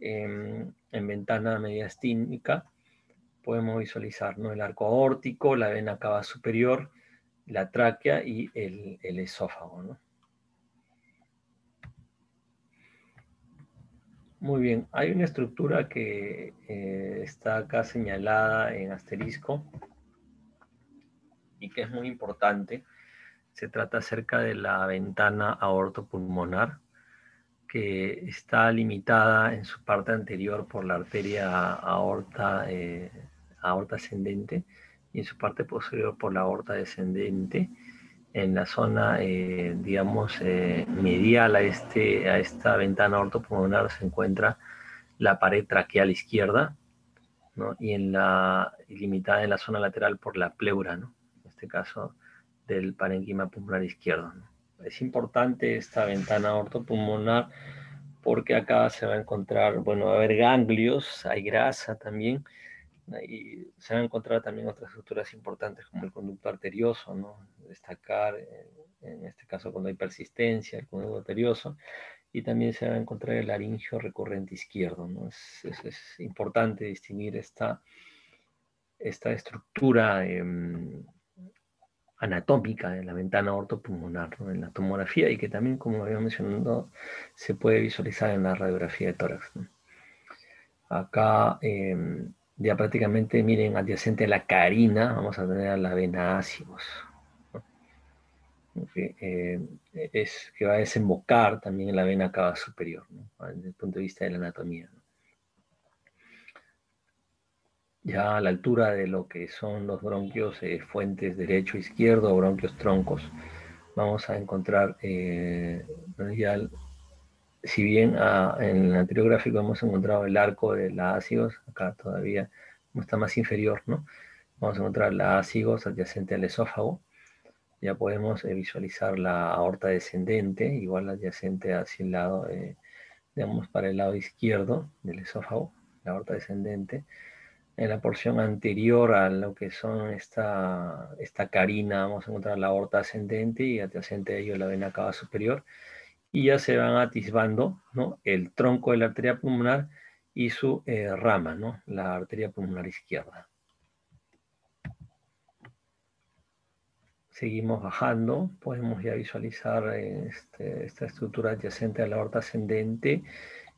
en ventana mediastínica, podemos visualizar, ¿no?, el arco aórtico, la vena cava superior, la tráquea y el esófago, ¿no? Muy bien, hay una estructura que está acá señalada en asterisco y que es muy importante. Se trata acerca de la ventana aortopulmonar, que está limitada en su parte anterior por la arteria aorta ascendente y en su parte posterior por la aorta descendente. En la zona, digamos, medial a esta ventana aortopulmonar se encuentra la pared traqueal izquierda, ¿no? Y limitada en la zona lateral por la pleura, ¿no? En este caso del parénquima pulmonar izquierdo, ¿no? Es importante esta ventana ortopulmonar porque acá se va a encontrar, bueno, va a haber ganglios, hay grasa también, y se van a encontrar también otras estructuras importantes como el conducto arterioso, ¿no? Destacar, en este caso cuando hay persistencia, el conducto arterioso, y también se va a encontrar el laringio recurrente izquierdo, ¿no? Es importante distinguir esta estructura anatómica de la ventana ortopulmonar, ¿no?, en la tomografía, y que también, como había mencionado, se puede visualizar en la radiografía de tórax, ¿no? Acá ya prácticamente, miren, adyacente a la carina, vamos a tener a la vena ácigos, ¿no? Que va a desembocar también en la vena cava superior, ¿no?, desde el punto de vista de la anatomía, ¿no? Ya a la altura de lo que son los bronquios fuentes derecho e izquierdo, bronquios troncos, vamos a encontrar, ya, si bien en el anterior gráfico hemos encontrado el arco de la ácigos, acá todavía está más inferior, ¿no? Vamos a encontrar la ácigos adyacente al esófago. Ya podemos visualizar la aorta descendente, igual adyacente hacia el lado, digamos, para el lado izquierdo del esófago, la aorta descendente. en la porción anterior a lo que son esta carina, vamos a encontrar la aorta ascendente y adyacente a ello la vena cava superior, y ya se van atisbando, ¿no?, el tronco de la arteria pulmonar y su rama, ¿no?, la arteria pulmonar izquierda. Seguimos bajando, podemos ya visualizar esta estructura adyacente a la aorta ascendente,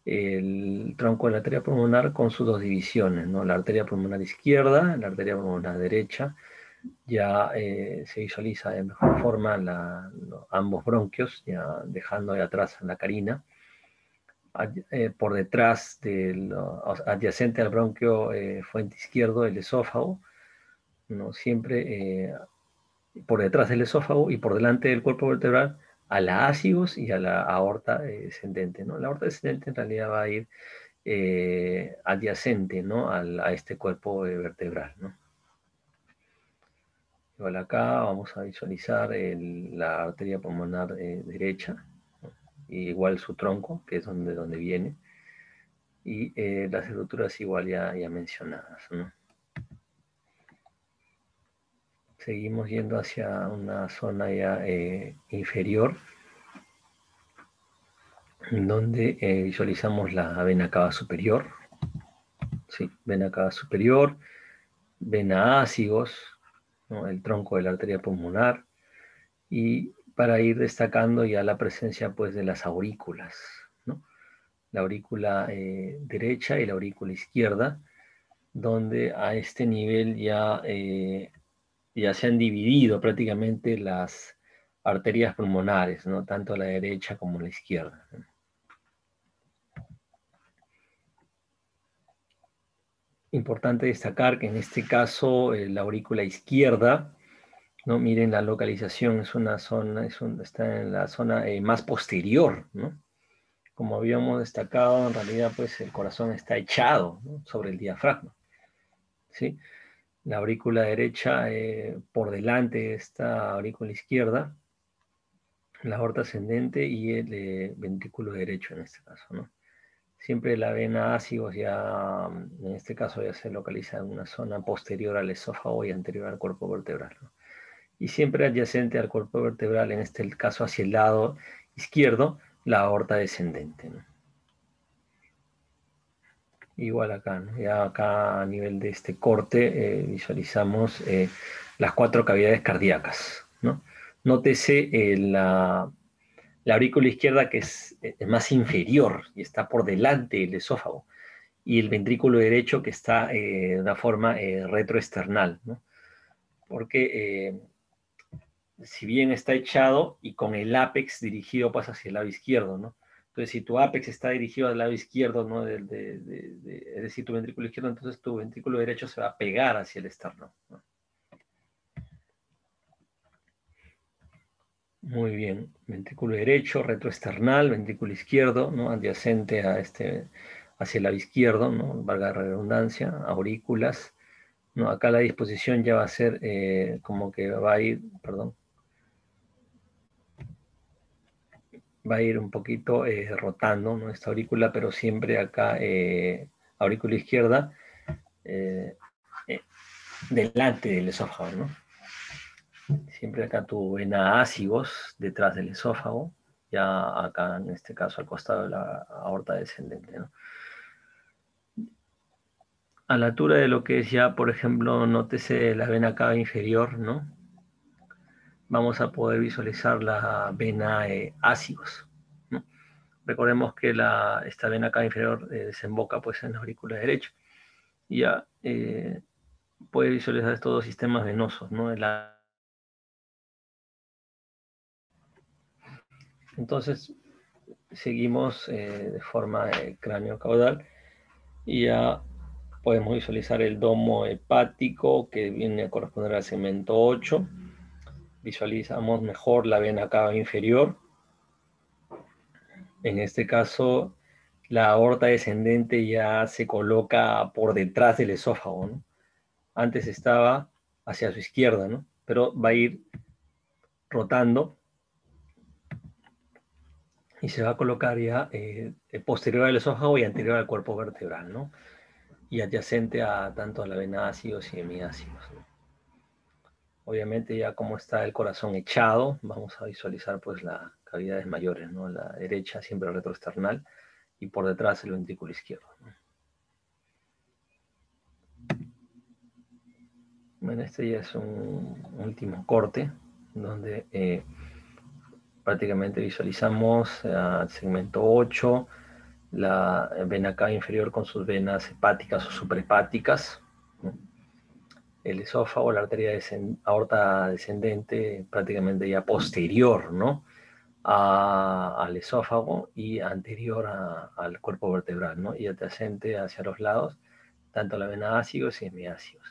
el tronco de la arteria pulmonar con sus dos divisiones, ¿no?, la arteria pulmonar izquierda, la arteria pulmonar derecha. Ya se visualiza de mejor forma ambos bronquios, ya dejando de atrás la carina. Por detrás, adyacente al bronquio fuente izquierdo, el esófago, ¿no?, siempre por detrás del esófago y por delante del cuerpo vertebral a la ácigos y a la aorta descendente, ¿no? La aorta descendente en realidad va a ir adyacente, ¿no?, a este cuerpo vertebral, ¿no? Igual acá vamos a visualizar la arteria pulmonar derecha, ¿no?, y igual su tronco, que es donde viene, y las estructuras igual ya mencionadas, ¿no? Seguimos yendo hacia una zona ya inferior, donde visualizamos la vena cava superior, sí, vena cava superior, vena ácigos, ¿no?, el tronco de la arteria pulmonar, y para ir destacando ya la presencia pues de las aurículas, ¿no?, la aurícula derecha y la aurícula izquierda, donde a este nivel ya se han dividido prácticamente las arterias pulmonares, ¿no?, tanto la derecha como la izquierda, ¿no? Importante destacar que en este caso la aurícula izquierda, ¿no?, miren la localización, es una zona, está en la zona más posterior, ¿no? Como habíamos destacado, en realidad pues el corazón está echado, ¿no?, sobre el diafragma, ¿sí? La aurícula derecha por delante de esta aurícula izquierda, la aorta ascendente y el ventrículo derecho en este caso, ¿no? Siempre la vena ácigos ya, en este caso ya se localiza en una zona posterior al esófago y anterior al cuerpo vertebral, ¿no? Y siempre adyacente al cuerpo vertebral, en este caso hacia el lado izquierdo, la aorta descendente, ¿no? Igual acá, ¿no? Ya acá a nivel de este corte visualizamos las 4 cavidades cardíacas, ¿no? Nótese la aurícula izquierda, que es más inferior y está por delante del esófago, y el ventrículo derecho, que está de una forma retroesternal, ¿no? Porque si bien está echado y con el ápex dirigido pues hacia el lado izquierdo, ¿no? Entonces, si tu ápex está dirigido al lado izquierdo, ¿no?, es decir, tu ventrículo izquierdo, entonces tu ventrículo derecho se va a pegar hacia el externo, ¿no? Muy bien. Ventrículo derecho, retroesternal, ventrículo izquierdo, ¿no?, adyacente hacia el lado izquierdo, ¿no?, valga la redundancia, aurículas, ¿no? Acá la disposición ya va a ser como que va a ir, perdón, va a ir un poquito rotando, ¿no?, esta aurícula, pero siempre acá, aurícula izquierda, eh, eh, delante del esófago, ¿no? Siempre acá tu vena ácigos detrás del esófago, ya acá en este caso al costado de la aorta descendente, ¿no? A la altura de lo que es ya, por ejemplo, nótese la vena cava inferior, ¿no? Vamos a poder visualizar la vena ácigos, ¿no? Recordemos que esta vena cava inferior desemboca pues en la aurícula derecha. Y ya puede visualizar estos dos sistemas venosos, ¿no? Entonces, seguimos de forma cráneo-caudal y ya podemos visualizar el domo hepático, que viene a corresponder al segmento 8. Visualizamos mejor la vena cava inferior. En este caso, la aorta descendente ya se coloca por detrás del esófago, ¿no? Antes estaba hacia su izquierda, ¿no? Pero va a ir rotando y se va a colocar ya posterior al esófago y anterior al cuerpo vertebral, ¿no? y adyacente a tanto a la vena ácidos y hemiácidos, ¿no? Obviamente ya como está el corazón echado, vamos a visualizar pues las cavidades mayores, ¿no? La derecha siempre retroesternal y por detrás el ventrículo izquierdo, ¿no? Bueno, este ya es un último corte donde prácticamente visualizamos el segmento 8, la vena cava inferior con sus venas hepáticas o suprahepáticas, ¿no? El esófago, la arteria aorta descendente prácticamente ya posterior, ¿no? Al esófago y anterior al cuerpo vertebral, ¿no? Y adyacente hacia los lados, tanto la vena ácidos y hemiácidos.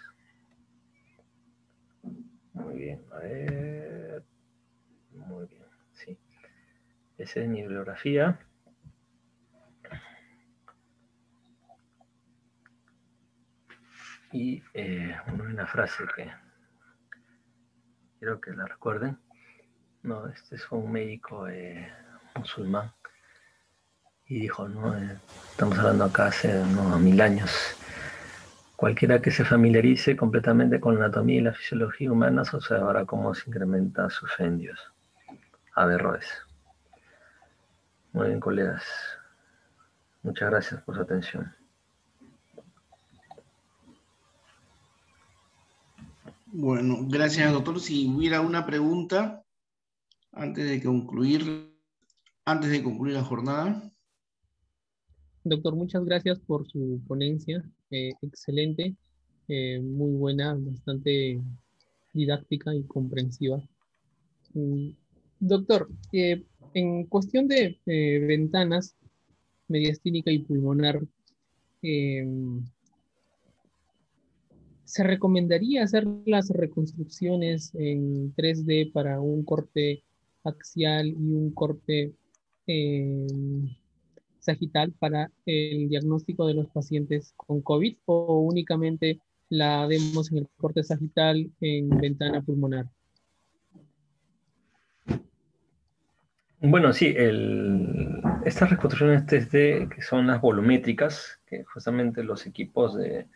Muy bien, a ver. Muy bien, sí. Esa es mi bibliografía. Y una frase que quiero que la recuerden. No, este fue un médico musulmán. Y dijo, no, estamos hablando acá hace unos 1000 años. Cualquiera que se familiarice completamente con la anatomía y la fisiología humanas observará cómo se incrementa su fe en Dios. Averroes. Muy bien, colegas. Muchas gracias por su atención. Bueno, gracias, doctor. Si hubiera una pregunta antes de concluir la jornada. Doctor, muchas gracias por su ponencia. Excelente, muy buena, bastante didáctica y comprensiva. Mm, Doctor, en cuestión de ventanas mediastínica y pulmonar, eh, ¿se recomendaría hacer las reconstrucciones en 3D para un corte axial y un corte eh, sagital para el diagnóstico de los pacientes con COVID o únicamente la vemos en el corte sagital en ventana pulmonar? Bueno, sí, estas reconstrucciones 3D, que son las volumétricas, que justamente los equipos de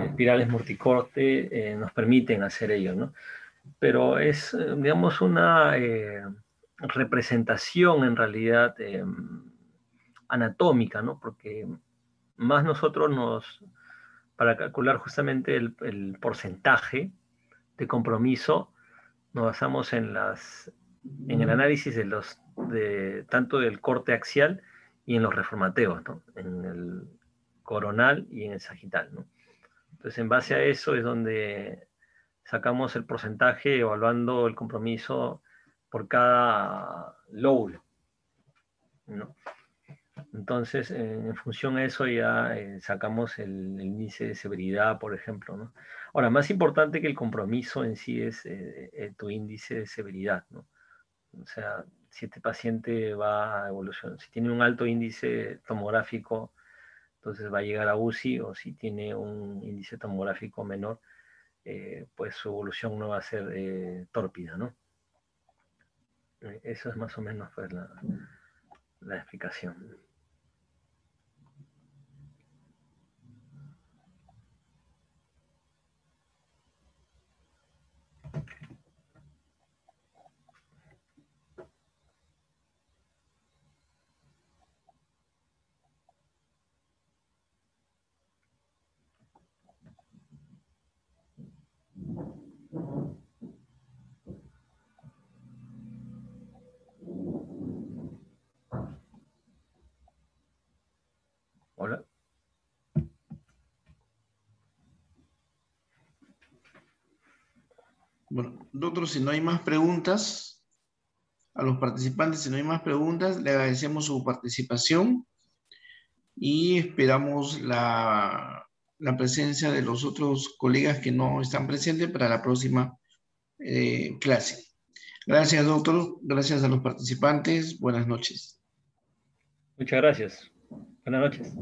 espirales multicorte nos permiten hacer ello, ¿no? Pero es, digamos, una representación en realidad anatómica, ¿no? Porque más para calcular justamente el porcentaje de compromiso, nos basamos en el análisis tanto del corte axial y en los reformateos, ¿no? En el coronal y en el sagital, ¿no? Entonces, en base a eso es donde sacamos el porcentaje evaluando el compromiso por cada lóbulo, ¿no? Entonces, en función a eso ya sacamos el índice de severidad, por ejemplo, ¿no? Ahora, más importante que el compromiso en sí es tu índice de severidad, ¿no? O sea, si este paciente va a evolución, si tiene un alto índice tomográfico, entonces va a llegar a UCI, o si tiene un índice tomográfico menor, pues su evolución no va a ser tórpida, ¿no? Eso es más o menos pues, la explicación. Hola. Bueno, doctor, si no hay más preguntas, a los participantes, si no hay más preguntas, le agradecemos su participación y esperamos la presencia de los otros colegas que no están presentes para la próxima clase. Gracias, doctor. Gracias a los participantes. Buenas noches. Muchas gracias. Buenas noches.